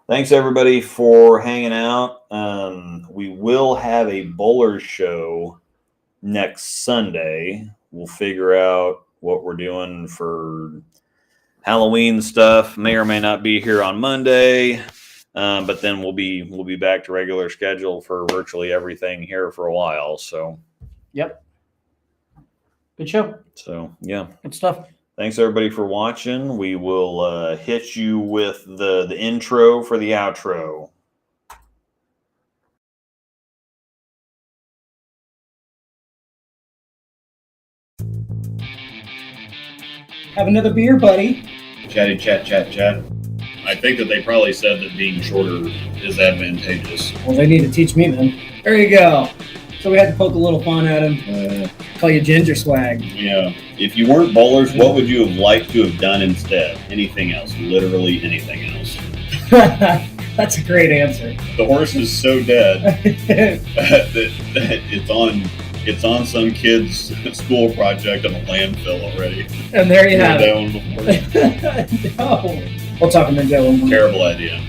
thanks everybody for hanging out. We will have a bowler show next Sunday. We'll figure out what we're doing for Halloween stuff. May or may not be here on Monday. But then we'll be back to regular schedule for virtually everything here for a while. So
yep. Good show.
So yeah.
Good stuff.
Thanks everybody for watching. We will hit you with the intro for the outro.
Have another beer, buddy.
Chatty chat. I think that they probably said that being shorter is advantageous.
Well, they need to teach me then. There you go. So we had to poke a little fun at him. Call you Ginger Swag.
Yeah. If you weren't bowlers, what would you have liked to have done instead? Anything else. Literally anything else.
That's a great answer.
The horse is so dead that it's on some kid's school project on a landfill already.
And there you have
it.
No. We'll talk about that one more.
Terrible idea.